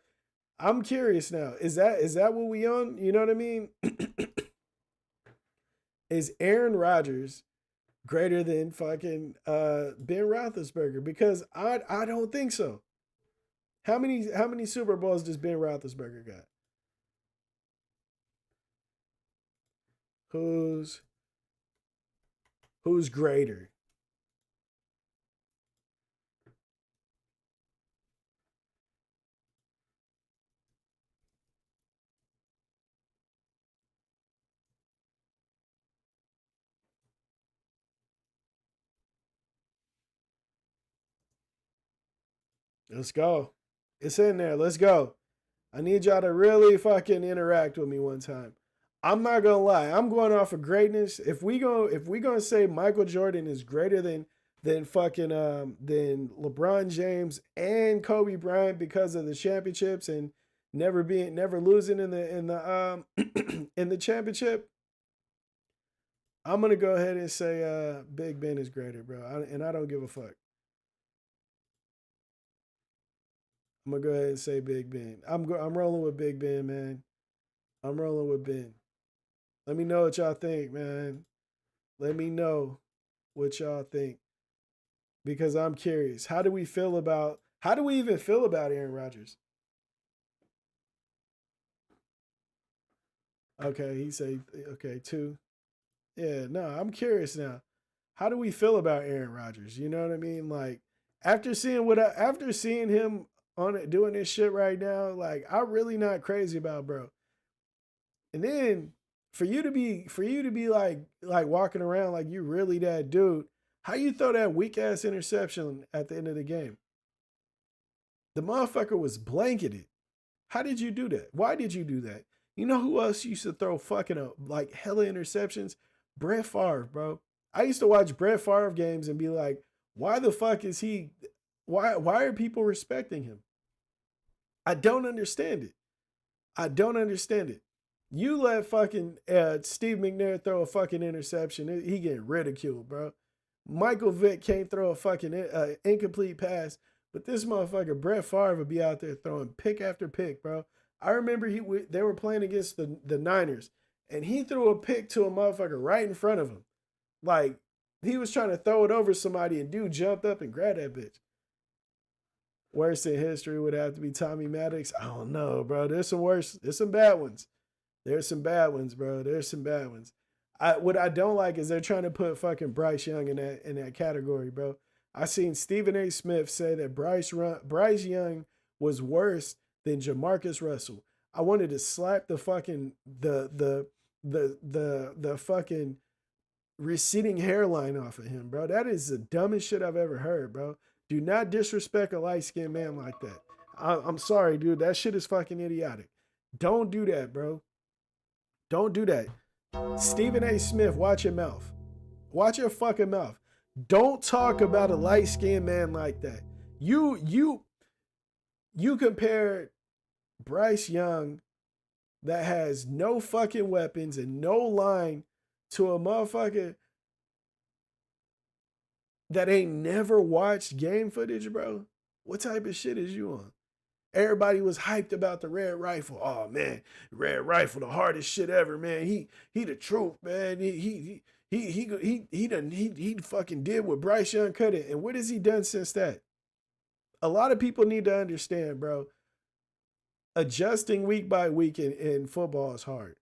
I'm curious now. Is that what we on? You know what I mean? Is Aaron Rodgers greater than fucking Ben Roethlisberger? Because I don't think so. How many Super Bowls does Ben Roethlisberger got? Who's who's greater? Let's go. It's in there. Let's go. I need y'all to really fucking interact with me one time. I'm not gonna lie. I'm going off of greatness. If we gonna say Michael Jordan is greater than fucking than LeBron James and Kobe Bryant because of the championships and never losing in the in the championship, I'm gonna go ahead and say Big Ben is greater, bro. And I don't give a fuck. I'm gonna go ahead and say Big Ben. I'm rolling with Big Ben, man. I'm rolling with Ben. Let me know what y'all think, man. Let me know what y'all think because I'm curious. How do we even feel about Aaron Rodgers? Okay, he say okay, two. Yeah, no, I'm curious now. How do we feel about Aaron Rodgers? You know what I mean? Like after seeing him on it doing this shit right now, like I'm really not crazy about bro. And then for you to be like walking around like you really that dude, how you throw that weak ass interception at the end of the game? The motherfucker was blanketed. How did you do that? Why did you do that? You know who else used to throw fucking like hella interceptions? Brett Favre, bro. I used to watch Brett Favre games and be like, why the fuck is he? Why are people respecting him? I don't understand it. I don't understand it. You let fucking Steve McNair throw a fucking interception. He getting ridiculed, bro. Michael Vick can't throw a fucking incomplete pass, but this motherfucker Brett Favre would be out there throwing pick after pick, bro. I remember they were playing against the Niners, and he threw a pick to a motherfucker right in front of him. Like he was trying to throw it over somebody, and dude jumped up and grabbed that bitch. Worst in history would have to be Tommy Maddox. I don't know, bro. There's some worse. There's some bad ones. There's some bad ones, bro. There's some bad ones. What I don't like is they're trying to put fucking Bryce Young in that category, bro. I seen Stephen A. Smith say that Bryce Young was worse than Jamarcus Russell. I wanted to slap the fucking the fucking receding hairline off of him, bro. That is the dumbest shit I've ever heard, bro. Do not disrespect a light skinned man like that. I'm sorry, dude. That shit is fucking idiotic. Don't do that, bro. Don't do that. Stephen A. Smith, watch your mouth. Watch your fucking mouth. Don't talk about a light-skinned man like that. You compare Bryce Young that has no fucking weapons and no line to a motherfucker that ain't never watched game footage, bro. What type of shit is you on? Everybody was hyped about the red rifle. Oh man, red rifle, the hardest shit ever, man. He the truth, man. He fucking did what Bryce Young couldn't. And what has he done since that? A lot of people need to understand, bro. Adjusting week by week in football is hard,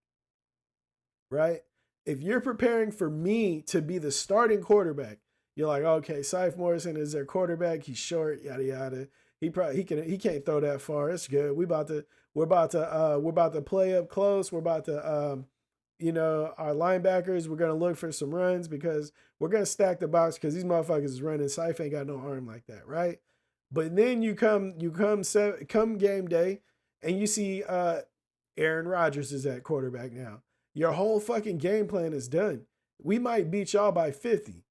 right? If you're preparing for me to be the starting quarterback, you're like, okay, Syfe Morrison is their quarterback. He's short, yada yada. He can't throw that far. It's good. We're about to play up close. We're about to our linebackers, we're gonna look for some runs because we're gonna stack the box because these motherfuckers is running. Syfe ain't got no arm like that, right? But then you come game day and you see Aaron Rodgers is at quarterback now. Your whole fucking game plan is done. We might beat y'all by 50.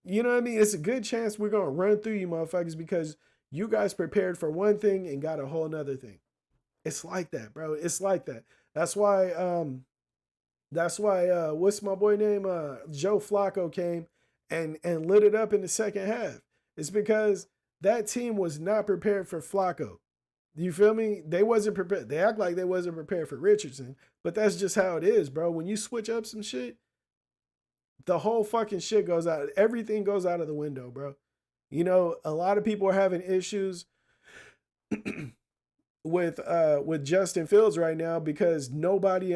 You know what I mean? It's a good chance we're going to run through you motherfuckers because you guys prepared for one thing and got a whole nother thing. It's like that, bro. It's like that. That's why what's my boy name? Joe Flacco came and lit it up in the second half. It's because that team was not prepared for Flacco. You feel me? They wasn't prepared. They act like they wasn't prepared for Richardson, but that's just how it is, bro. When you switch up some shit, the whole fucking shit goes out. Everything goes out of the window, bro. You know, a lot of people are having issues with Justin Fields right now because nobody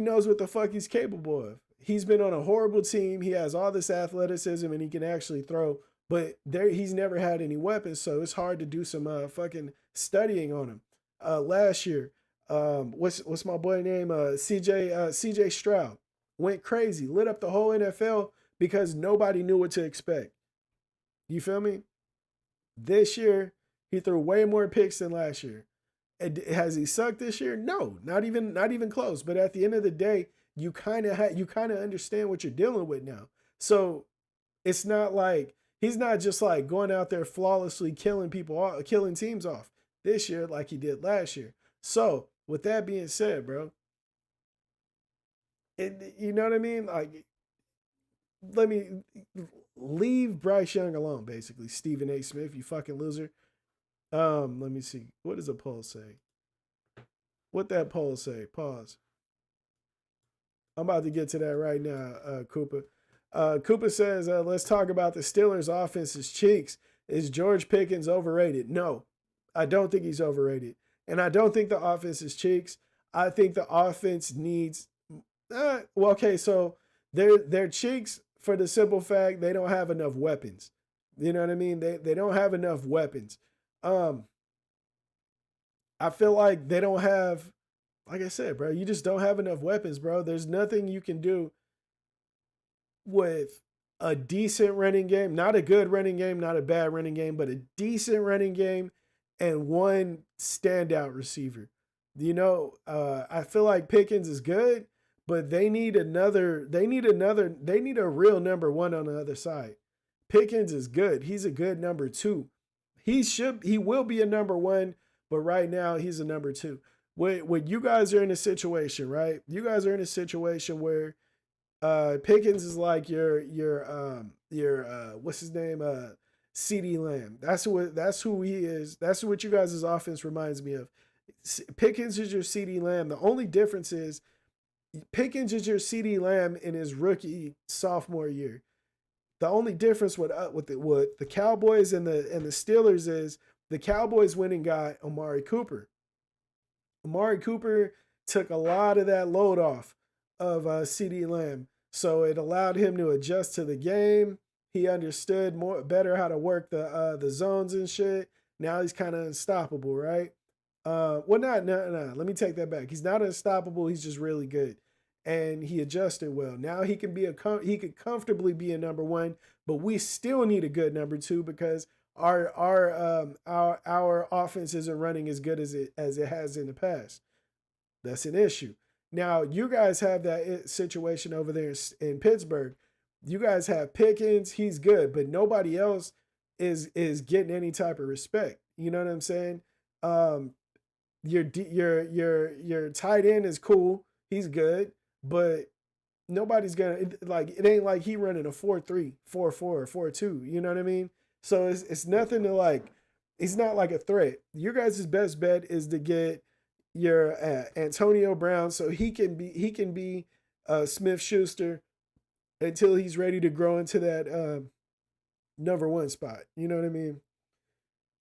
knows what the fuck he's capable of. He's been on a horrible team. He has all this athleticism and he can actually throw, but he's never had any weapons, so it's hard to do some fucking studying on him. Last year, what's my boy name? CJ Stroud went crazy, lit up the whole NFL because nobody knew what to expect. You feel me? This year, he threw way more picks than last year. Has he sucked this year? No, not even close. But at the end of the day, you kind of understand what you're dealing with now. So it's not like he's not just like going out there flawlessly killing teams off this year like he did last year. So with that being said, bro, you know what I mean? Like, let me leave Bryce Young alone, basically. Stephen A. Smith, you fucking loser. Let me see. What does the poll say? What that poll say? Pause. I'm about to get to that right now, Cooper. Cooper says, let's talk about the Steelers' offense's cheeks. Is George Pickens overrated? No, I don't think he's overrated. And I don't think the offense is cheeks. I think the offense needs... so they're cheeks for the simple fact they don't have enough weapons. You know what I mean? They don't have enough weapons. I feel like they don't have, like I said, bro, you just don't have enough weapons, bro. There's nothing you can do with a decent running game, not a good running game, not a bad running game, but a decent running game and one standout receiver. You know, I feel like Pickens is good, but they need a real number one on the other side. Pickens is good. He's a good number two. He will be a number one, but right now he's a number two. When you guys are in a situation, right? You guys are in a situation where Pickens is like your what's his name? CeeDee Lamb. That's who he is. That's what you guys' offense reminds me of. Pickens is your CeeDee Lamb. The only difference is Pickens is your CeeDee Lamb in his rookie sophomore year. The only difference with the Cowboys and the Steelers is the Cowboys went and got Amari Cooper. Amari Cooper took a lot of that load off of CeeDee Lamb, so it allowed him to adjust to the game. He understood better how to work the zones and shit. Now he's kind of unstoppable, right? No. Let me take that back. He's not unstoppable. He's just really good. And he adjusted well. Now he can he could comfortably be a number one, but we still need a good number two because our offense isn't running as good as it has in the past. That's an issue. Now you guys have that situation over there in Pittsburgh. You guys have Pickens, he's good, but nobody else is getting any type of respect. You know what I'm saying? Um, your tight end is cool, he's good, but nobody's gonna like it ain't like he running a 4-3, 4-4, or 4-2. You know what I mean? So it's nothing to like. He's not like a threat. Your guys' best bet is to get your Antonio Brown so he can be Smith Schuster until he's ready to grow into that number one spot. You know what I mean?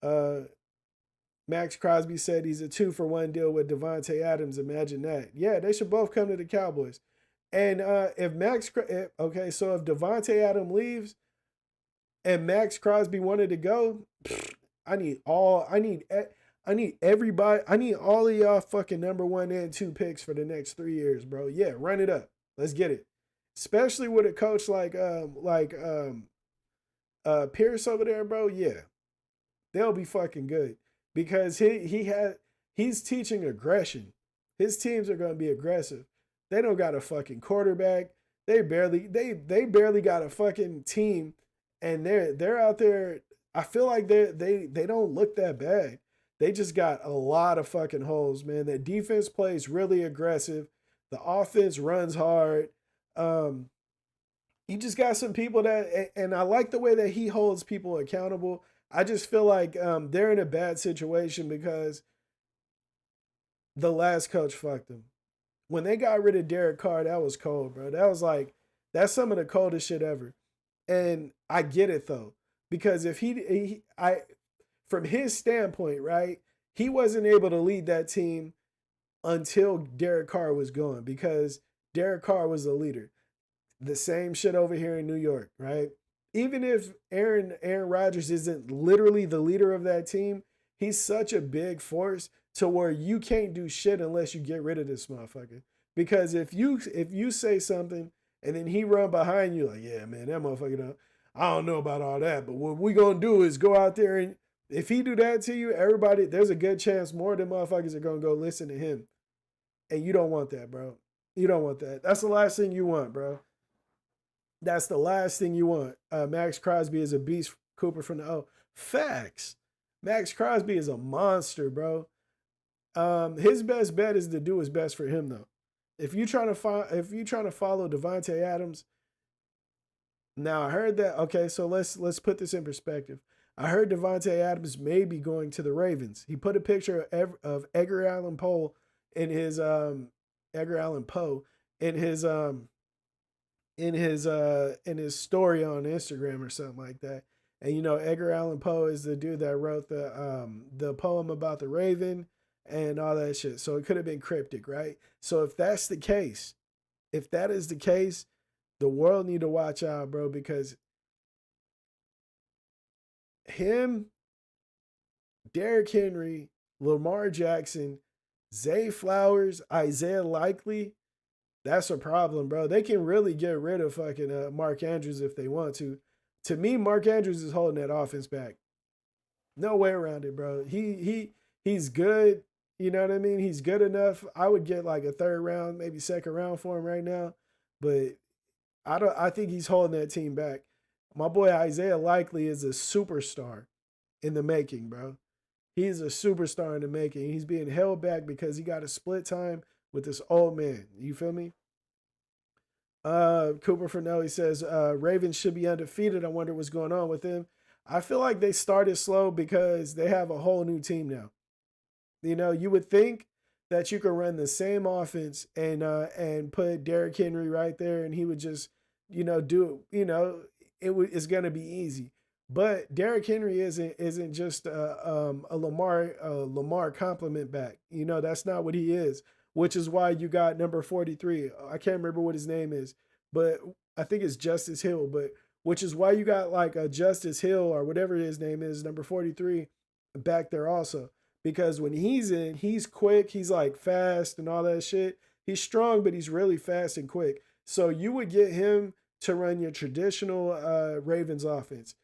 Uh, Max Crosby said he's a 2-for-1 deal with Devontae Adams. Imagine that. Yeah, they should both come to the Cowboys. And if okay, so if Devontae Adams leaves and Max Crosby wanted to go, I need all I need everybody. I need all of y'all fucking number 1 and 2 picks for the next 3 years, bro. Yeah, run it up. Let's get it. Especially with a coach like Pierce over there, bro. Yeah, they'll be fucking good because he's teaching aggression. His teams are gonna be aggressive. They don't got a fucking quarterback. They barely got a fucking team, and they're out there. I feel like they don't look that bad. They just got a lot of fucking holes, man. The defense plays really aggressive. The offense runs hard. Um, he just got some people and I like the way that he holds people accountable. I just feel like they're in a bad situation because the last coach fucked them. When they got rid of Derek Carr, that was cold, bro. That's some of the coldest shit ever. And I get it though, because if from his standpoint, right, he wasn't able to lead that team until Derek Carr was gone because Derek Carr was the leader. The same shit over here in New York, right? Even if Aaron Rodgers isn't literally the leader of that team, he's such a big force to where you can't do shit unless you get rid of this motherfucker. Because if you say something and then he run behind you like, yeah, man, that motherfucker I don't know about all that, but what we gonna do is go out there and if he do that to you, everybody, there's a good chance more of them motherfuckers are gonna go listen to him. And you don't want that, bro. You don't want that. That's the last thing you want, bro. That's the last thing you want. Max Crosby is a beast. Cooper from the O. Facts. Max Crosby is a monster, bro. His best bet is to do his best for him, though. If you trying to follow Devontae Adams, now I heard that. Okay, so let's put this in perspective. I heard Devontae Adams may be going to the Ravens. He put a picture of Edgar Allan Poe in his Edgar Allan Poe in his in his story on Instagram or something like that. And you know, Edgar Allan Poe is the dude that wrote the poem about the Raven and all that shit. So it could have been cryptic, right? So if that's the case, if that is the case, the world need to watch out, bro, because him, Derrick Henry, Lamar Jackson, Zay Flowers, Isaiah Likely, that's a problem, bro. They can really get rid of fucking Mark Andrews if they want to. To me, Mark Andrews is holding that offense back. No way around it, bro. He's good. You know what I mean? He's good enough. I would get like a third round, maybe second round for him right now. But I think he's holding that team back. My boy Isaiah Likely is a superstar in the making, bro. He's a superstar in the making. He's being held back because he got a split time with this old man. You feel me? Cooper Fernelli says Ravens should be undefeated. I wonder what's going on with them. I feel like they started slow because they have a whole new team now. You know, you would think that you could run the same offense and put Derrick Henry right there, and he would just, do it. It's gonna be easy. But Derrick Henry isn't just a Lamar compliment back. That's not what he is. Which is why you got number 43. I can't remember what his name is, but I think it's Justice Hill. But which is why you got like a Justice Hill or whatever his name is, number 43, back there also. Because when he's in, he's quick, he's like fast and all that shit. He's strong, but he's really fast and quick. So you would get him to run your traditional Ravens offense.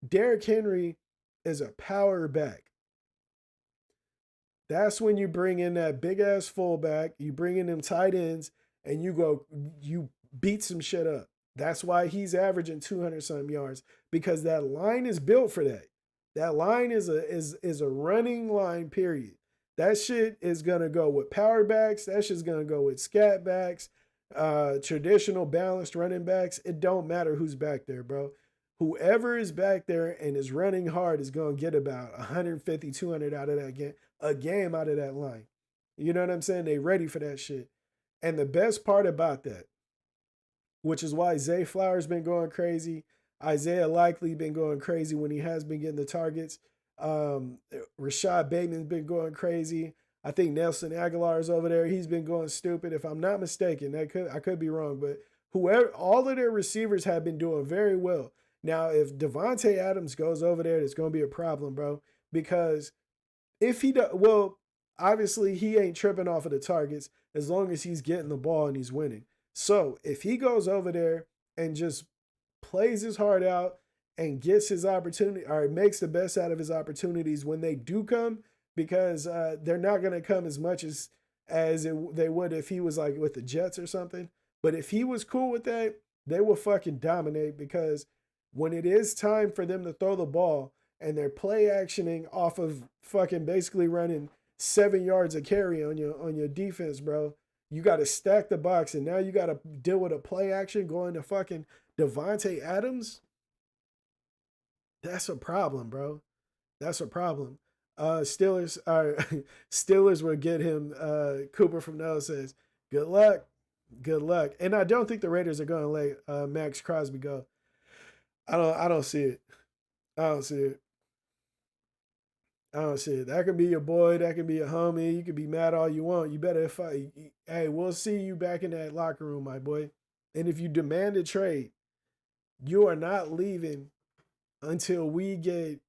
Derrick Henry is a power back. That's when you bring in that big ass fullback, you bring in them tight ends, and you beat some shit up. That's why he's averaging 200 some yards because that line is built for that. That line is a running line. Period. That shit is gonna go with power backs. That shit's gonna go with scat backs, traditional balanced running backs. It don't matter who's back there, bro. Whoever is back there and is running hard is gonna get about 150, 200 out of that game, a game out of that line. You know what I'm saying? They ready for that shit. And the best part about that, which is why Zay Flowers been going crazy. Isaiah Likely been going crazy when he has been getting the targets. Um, Rashad Bateman's been going crazy. I think Nelson Aguilar is over there. He's been going stupid. If I'm not mistaken, I could be wrong, but whoever, all of their receivers have been doing very well. Now, if Devontae Adams goes over there, it's going to be a problem, bro. Because if he does, well, obviously he ain't tripping off of the targets as long as he's getting the ball and he's winning. So if he goes over there and just plays his heart out and gets his opportunity or makes the best out of his opportunities when they do come, because they're not going to come as much they would if he was like with the Jets or something. But if he was cool with that, they will fucking dominate because when it is time for them to throw the ball and they're play actioning off of fucking basically running 7 yards of carry on your defense, bro. You got to stack the box, and now you got to deal with a play action going to fucking Devontae Adams. That's a problem, bro. That's a problem. Steelers will get him. Cooper from Nell says, "Good luck, good luck." And I don't think the Raiders are going to let Max Crosby go. I don't see it. I don't see it. I don't see it. That could be your boy. That could be your homie. You could be mad all you want. You better fight. Hey, we'll see you back in that locker room, my boy. And if you demand a trade, you are not leaving until we get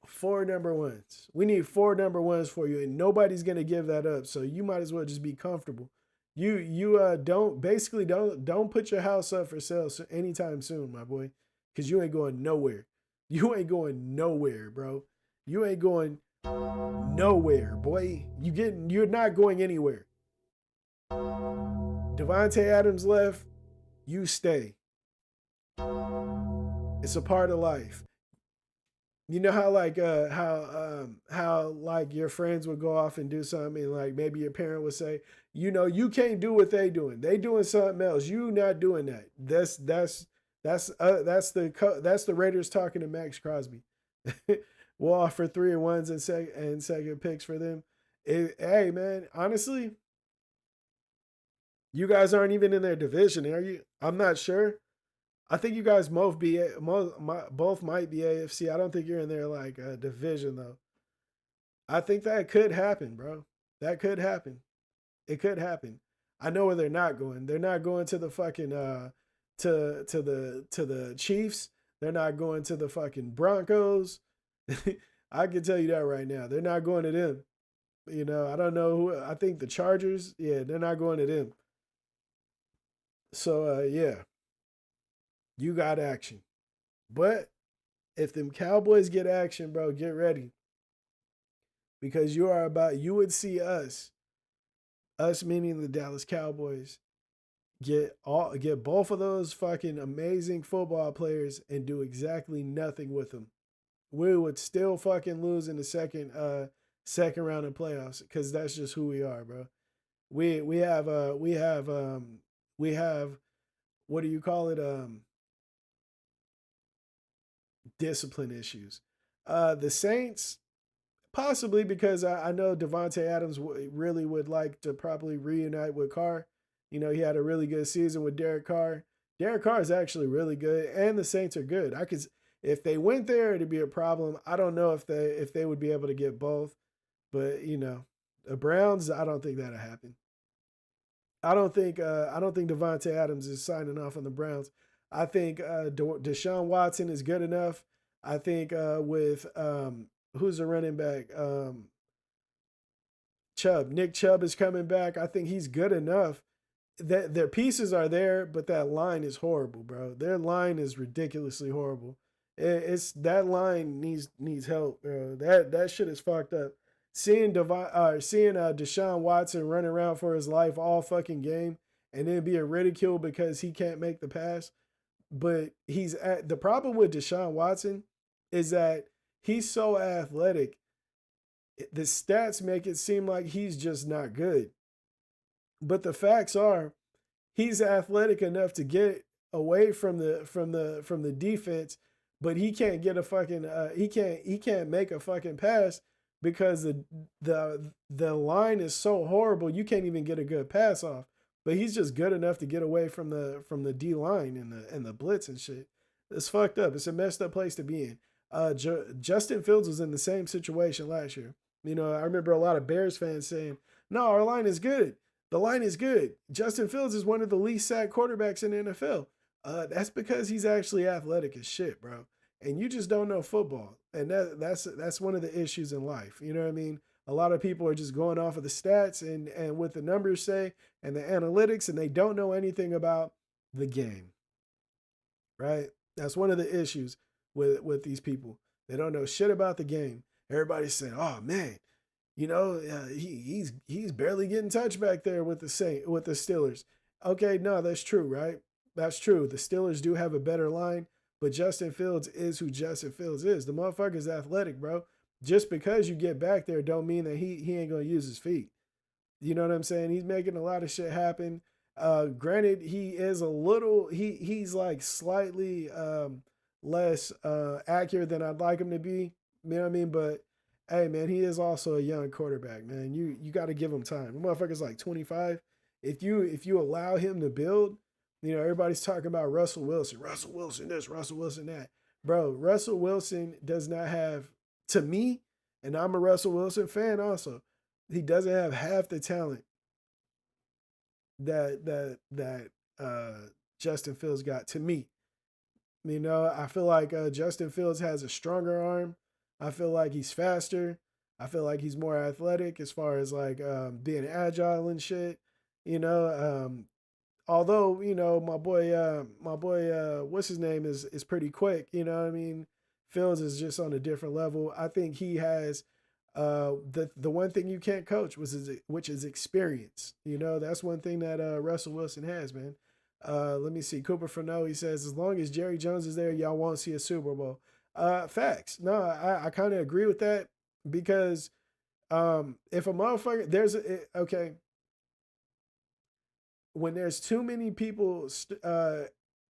4 number 1s. We need 4 number 1s for you, and nobody's gonna give that up. So you might as well just be comfortable. You don't put your house up for sale anytime soon, my boy, because you ain't going nowhere. You ain't going nowhere, bro. You ain't going nowhere, boy. You're not going anywhere. Devontae Adams left, you stay. It's a part of life. You know how like how like your friends would go off and do something and like maybe your parent would say, you know, you can't do what they doing. They doing something else. You not doing that. That's the Raiders talking to Max Crosby. We'll offer 3 and 1s and second picks for them. Hey man, honestly, you guys aren't even in their division, are you? I'm not sure. I think you guys both might be AFC. I don't think you're in their like division though. I think that could happen, bro. That could happen. It could happen. I know where they're not going. They're not going to the fucking to the Chiefs. They're not going to the fucking Broncos. I can tell you that right now. They're not going to them. You know, I don't know who. I think the Chargers. Yeah, they're not going to them. So yeah, you got action. But if them Cowboys get action, bro, get ready because you would see us meaning the Dallas Cowboys, get both of those fucking amazing football players and do exactly nothing with them. We would still fucking lose in the second round of playoffs because that's just who we are, bro. We have what do you call it? Discipline issues. The Saints, possibly because I know Devontae Adams really would like to probably reunite with Carr. You know, he had a really good season with Derek Carr. Derek Carr is actually really good, and the Saints are good. If they went there, it'd be a problem. I don't know if they would be able to get both, but you know, the Browns, I don't think that'll happen. I don't think Devontae Adams is signing off on the Browns. I think Deshaun Watson is good enough. I think with who's the running back? Chubb. Nick Chubb is coming back. I think he's good enough. That their pieces are there, but that line is horrible, bro. Their line is ridiculously horrible. It's that line needs help, bro. That shit is fucked up. Seeing Deshaun Watson run around for his life all fucking game and then being ridiculed because he can't make the pass. But the problem with Deshaun Watson is that he's so athletic. The stats make it seem like he's just not good. But the facts are he's athletic enough to get away from the defense, but he can't get a fucking he can't make a fucking pass because the line is so horrible you can't even get a good pass off. But he's just good enough to get away from the D line and the blitz and shit. It's fucked up. It's a messed up place to be in. Justin Fields was in the same situation last year. You know, I remember a lot of Bears fans saying, "No, our line is good. The line is good. Justin Fields is one of the least sacked quarterbacks in the NFL." That's because he's actually athletic as shit, bro. And you just don't know football, and that's one of the issues in life. You know what I mean? A lot of people are just going off of the stats and what the numbers say and the analytics, and they don't know anything about the game, right? That's one of the issues with these people. They don't know shit about the game. Everybody's saying, "Oh man, you know, he's barely getting touched back there with the Steelers." Okay, no, that's true, right? That's true. The Steelers do have a better line, but Justin Fields is who Justin Fields is. The motherfucker's athletic, bro. Just because you get back there don't mean that he ain't gonna use his feet. You know what I'm saying? He's making a lot of shit happen. Granted, he is a little he's like slightly less accurate than I'd like him to be. You know what I mean? But hey, man, he is also a young quarterback, man. You got to give him time. The motherfucker's like 25. If you allow him to build, you know, everybody's talking about Russell Wilson. Russell Wilson this, Russell Wilson that. Bro, Russell Wilson does not have, to me, and I'm a Russell Wilson fan also, he doesn't have half the talent that Justin Fields got to me. You know, I feel like Justin Fields has a stronger arm. I feel like he's faster. I feel like he's more athletic as far as like being agile and shit. You know, although you know my boy, what's his name is pretty quick. You know what I mean? Fields is just on a different level. I think he has the one thing you can't coach which is experience. You know, that's one thing that Russell Wilson has, man. Let me see. Cooper Fano, he says, as long as Jerry Jones is there, y'all won't see a Super Bowl. Facts. No, I kind of agree with that because if a motherfucker, okay, when there's too many people,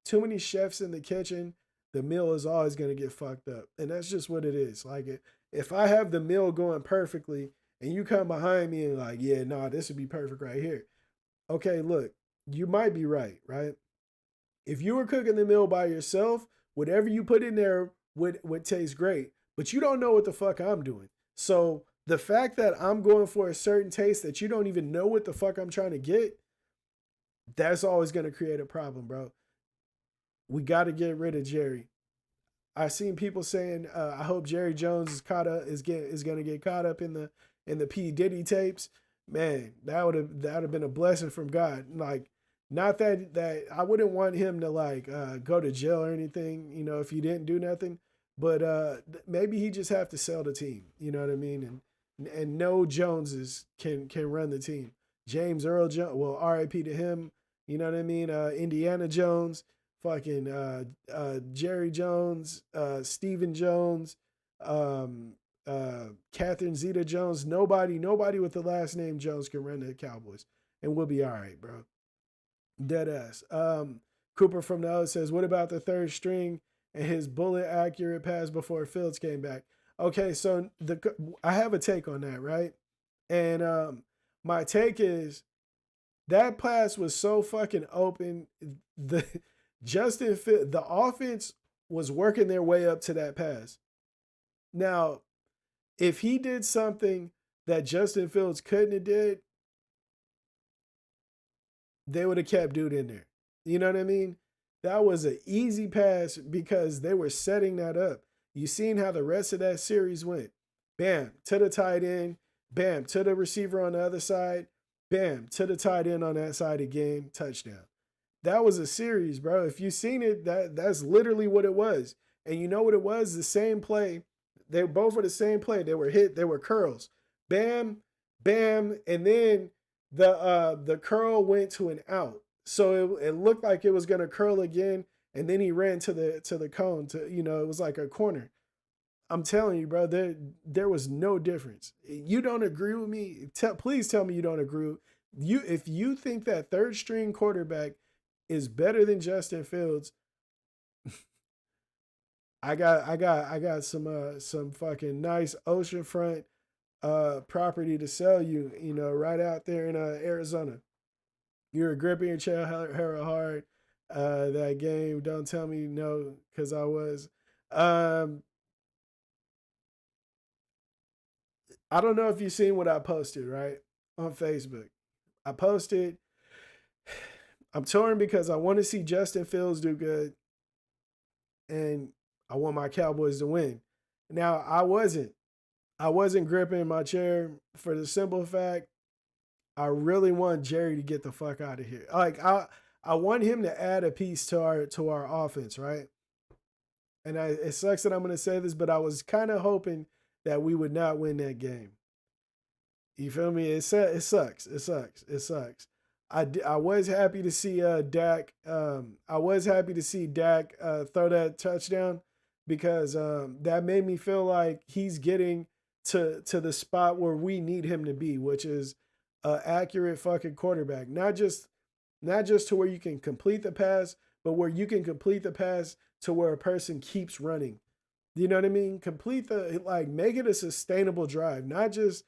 too many chefs in the kitchen, the meal is always going to get fucked up. And that's just what it is. Like, if I have the meal going perfectly and you come behind me and like, yeah, nah, this would be perfect right here. Okay, look, you might be right, right? If you were cooking the meal by yourself, whatever you put in there would taste great. But you don't know what the fuck I'm doing. So the fact that I'm going for a certain taste that you don't even know what the fuck I'm trying to get, that's always going to create a problem, bro. We got to get rid of Jerry. I've seen people saying, I hope Jerry Jones is going to get caught up in the P Diddy tapes. Man, that would have been a blessing from God. Like, not that I wouldn't want him to like go to jail or anything, you know, if he didn't do nothing. But maybe he just have to sell the team. You know what I mean? And no Joneses can run the team. James Earl Jones, well, R.I.P. to him. You know what I mean? Indiana Jones, fucking Jerry Jones, Stephen Jones, Catherine Zeta Jones. Nobody with the last name Jones can run the Cowboys, and we'll be all right, bro. Dead ass. Cooper from the O says, what about the third string and his bullet accurate pass before Fields came back? Okay, so I have a take on that, right? And my take is that pass was so fucking open. The the offense was working their way up to that pass. Now, if he did something that Justin Fields couldn't have did, they would have kept dude in there. You know what I mean? That was an easy pass because they were setting that up. You seen how the rest of that series went. Bam, to the tight end. Bam, to the receiver on the other side. Bam, to the tight end on that side again. Touchdown. That was a series, bro. If you seen it, that's literally what it was. And you know what it was? The same play. They both were the same play. They were hit. They were curls. Bam, bam, and then the curl went to an out. So it looked like it was gonna curl again, and then he ran to the cone. To it was like a corner. I'm telling you, bro, there was no difference. You don't agree with me? Please tell me you don't agree. If you think that third string quarterback is better than Justin Fields, I got some fucking nice oceanfront property to sell you, right out there in Arizona. You were gripping your chair hella hard that game. Don't tell me no, because I was. Um, I don't know if you've seen what I posted, right? On Facebook. I posted, I'm torn because I want to see Justin Fields do good and I want my Cowboys to win. Now, I wasn't gripping my chair for the simple fact I really want Jerry to get the fuck out of here. Like I want him to add a piece to our offense, right? And it sucks that I'm going to say this, but I was kind of hoping that we would not win that game. You feel me? It sucks. It sucks. It sucks. I was happy to see Dak. I was happy to see Dak throw that touchdown because that made me feel like he's getting to the spot where we need him to be, which is accurate fucking quarterback. Not just to where you can complete the pass, but where you can complete the pass to where a person keeps running. You know what I mean? Complete make it a sustainable drive, not just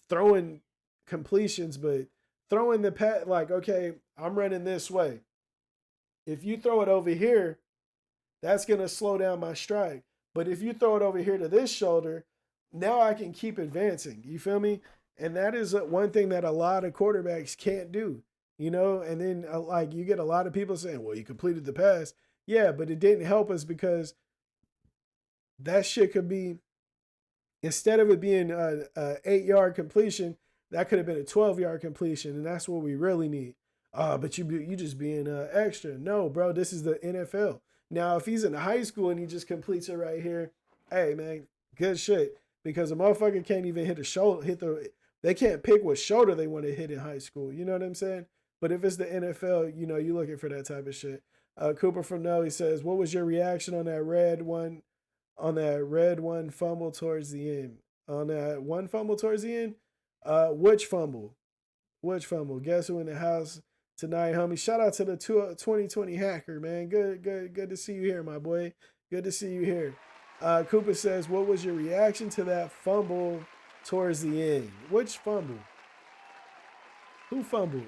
throwing completions, but throwing the pat like, okay, I'm running this way. If you throw it over here, that's gonna slow down my stride. But if you throw it over here to this shoulder, now I can keep advancing. You feel me? And that is one thing that a lot of quarterbacks can't do. And then you get a lot of people saying, "Well, you completed the pass." Yeah, but it didn't help us because that shit could be, instead of it being a 8-yard completion, that could have been a 12-yard completion, and that's what we really need. But you just being extra. No, bro, this is the NFL. Now, if he's in high school and he just completes it right here, hey man, good shit. Because a motherfucker can't even hit a shoulder, they can't pick what shoulder they want to hit in high school. You know what I'm saying? But if it's the NFL, you're looking for that type of shit. Cooper from No, he says, "What was your reaction on that red one fumble towards the end? On that one fumble towards the end? Which fumble? Which fumble? Guess who in the house tonight, homie? Shout out to the 2020 hacker, man. Good to see you here, my boy. Good to see you here." Cooper says, "What was your reaction to that fumble towards the end?" Which fumble? Who fumbled?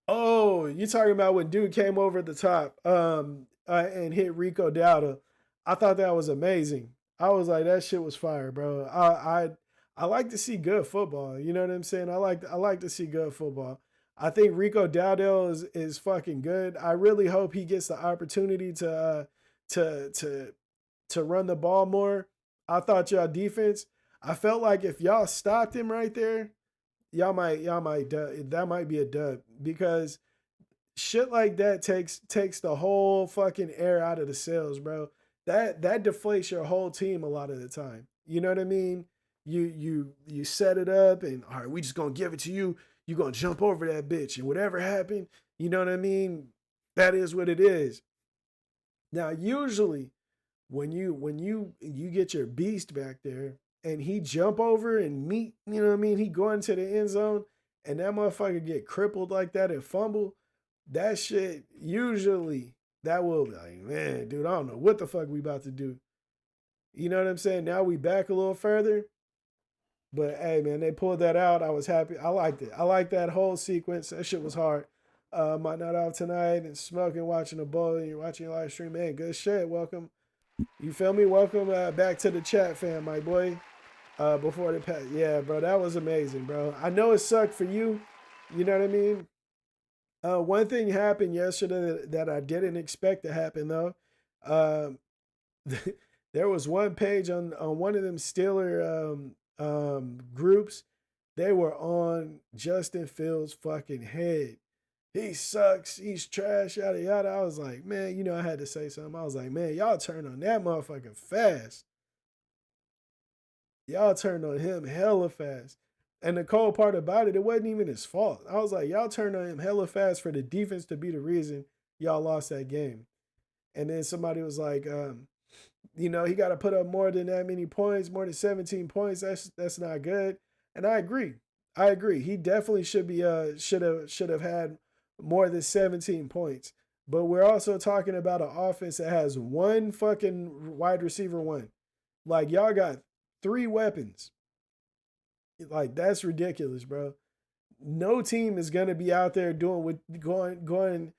Oh, you talking about when dude came over the top and hit Rico Dowdle. I thought that was amazing. I was like, that shit was fire, bro. I like to see good football. You know what I'm saying? I like to see good football. I think Rico Dowdle is fucking good. I really hope he gets the opportunity to to to run the ball more. I thought y'all defense. I felt like if y'all stopped him right there, y'all might that might be a dub because shit like that takes the whole fucking air out of the sails, bro. That deflates your whole team a lot of the time. You know what I mean? You set it up and all right, we just gonna give it to you. You gonna jump over that bitch and whatever happened, you know what I mean? That is what it is. Now, usually when you get your beast back there and he jump over and meet, you know what I mean? He go into the end zone and that motherfucker get crippled like that and fumble. That shit usually that will be like, man, dude, I don't know what the fuck we about to do. You know what I'm saying? Now we back a little further. But hey, man, they pulled that out. I was happy. I liked it. I liked that whole sequence. That shit was hard. My night out tonight and smoking, watching a bowl, and you're watching your live stream. Man, good shit. Welcome. You feel me? Welcome back to the chat, fam, my boy. Before the pass. Yeah, bro, that was amazing, bro. I know it sucked for you. You know what I mean? One thing happened yesterday that I didn't expect to happen, though. Um, there was one page on one of them Steeler groups. They were on Justin Fields' fucking head. he sucks, he's trash, yada yada. I was like, man, I had to say something. I was like, man, y'all turned on that motherfucker fast. Y'all turned on him hella fast. And the cold part about it, it wasn't even his fault. I was like, y'all turned on him hella fast for the defense to be the reason y'all lost that game. And then somebody was like, he got to put up more than that many points, more than 17 points. That's not good. And I agree. I agree. He definitely should have had more than 17 points. But we're also talking about an offense that has one fucking wide receiver one. Like y'all got three weapons. Like that's ridiculous, bro. No team is gonna be out there doing with going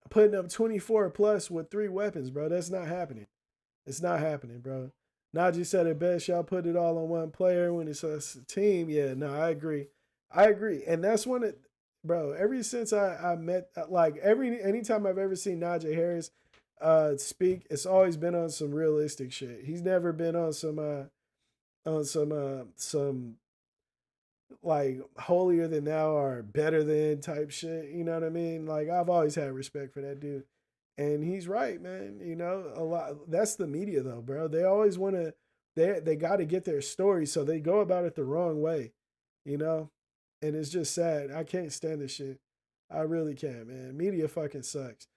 putting up 24 plus with three weapons, bro. That's not happening. It's not happening, bro. Najee said it best. Y'all put it all on one player when it's a team. Yeah, no, I agree. I agree. And that's when it, bro, ever since I met, like, anytime I've ever seen Najee Harris speak, it's always been on some realistic shit. He's never been on some like holier than thou or better than type shit. You know what I mean? Like, I've always had respect for that dude. And he's right, man. A lot. That's the media, though, bro. They always want to. They got to get their story, so they go about it the wrong way, you know. And it's just sad. I can't stand this shit. I really can't, man. Media fucking sucks.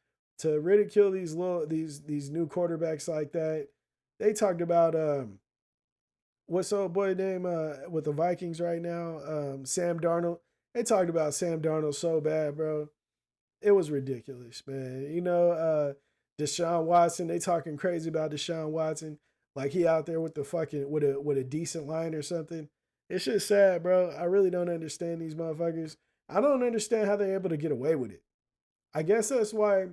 To ridicule these new quarterbacks like that. They talked about what's old boy name with the Vikings right now, Sam Darnold. They talked about Sam Darnold so bad, bro. It was ridiculous, man. Deshaun Watson, they talking crazy about Deshaun Watson. Like he out there with the fucking with a decent line or something. It's just sad, bro. I really don't understand these motherfuckers. I don't understand how they're able to get away with it. I guess that's why,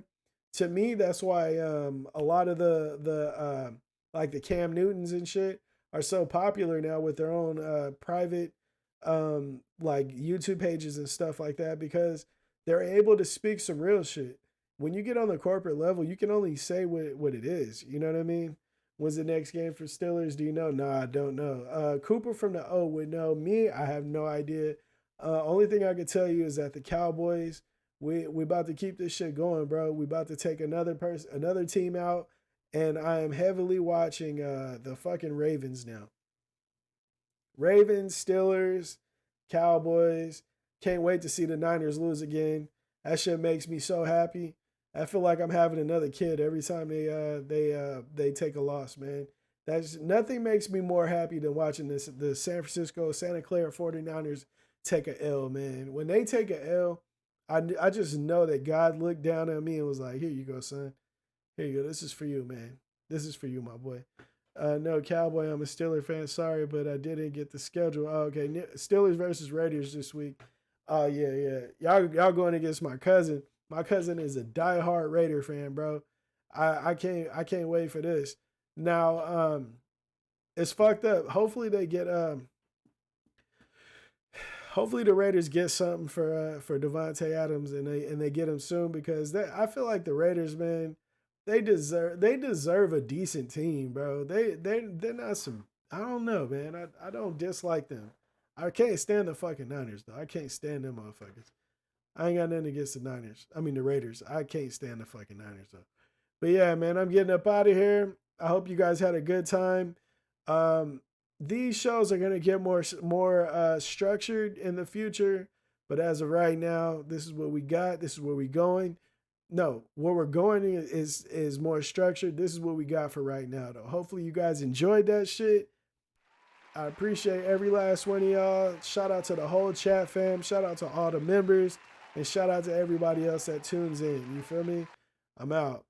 to me, that's why a lot of the like the Cam Newtons and shit are so popular now with their own private like YouTube pages and stuff like that, because they're able to speak some real shit. When you get on the corporate level, you can only say what it is. You know what I mean? When's the next game for Steelers? Do you know? Nah, I don't know. Cooper from the O would know. Me, I have no idea. Only thing I can tell you is that the Cowboys, we about to keep this shit going, bro. We about to take another team out, and I am heavily watching the fucking Ravens now. Ravens, Steelers, Cowboys. Can't wait to see the Niners lose again. That shit makes me so happy. I feel like I'm having another kid every time they take a loss, man. That's nothing makes me more happy than watching the San Francisco Santa Clara 49ers take a L, man. When they take a L, I just know that God looked down at me and was like, "Here you go, son. Here you go. This is for you, man. This is for you, my boy." No, Cowboy, I'm a Steelers fan. Sorry, but I didn't get the schedule. Oh, okay, Steelers versus Raiders this week. Oh yeah. Y'all going against my cousin. My cousin is a diehard Raider fan, bro. I can't wait for this. Now, it's fucked up. Hopefully the Raiders get something for Devontae Adams and they get him soon, because I feel like the Raiders, man, they deserve a decent team, bro. They're not some, I don't know, man. I don't dislike them. I can't stand the fucking Niners though. I can't stand them motherfuckers. I ain't got nothing against the Niners. I mean the Raiders. I can't stand the fucking Niners though. But yeah, man, I'm getting up out of here. I hope you guys had a good time. Um, these shows are gonna get more structured in the future, but as of right now, this is what we got. This is where we going. No, where we're going is more structured. This is what we got for right now, though. Hopefully, you guys enjoyed that shit. I appreciate every last one of y'all. Shout out to the whole chat fam. Shout out to all the members. And shout out to everybody else that tunes in. You feel me? I'm out.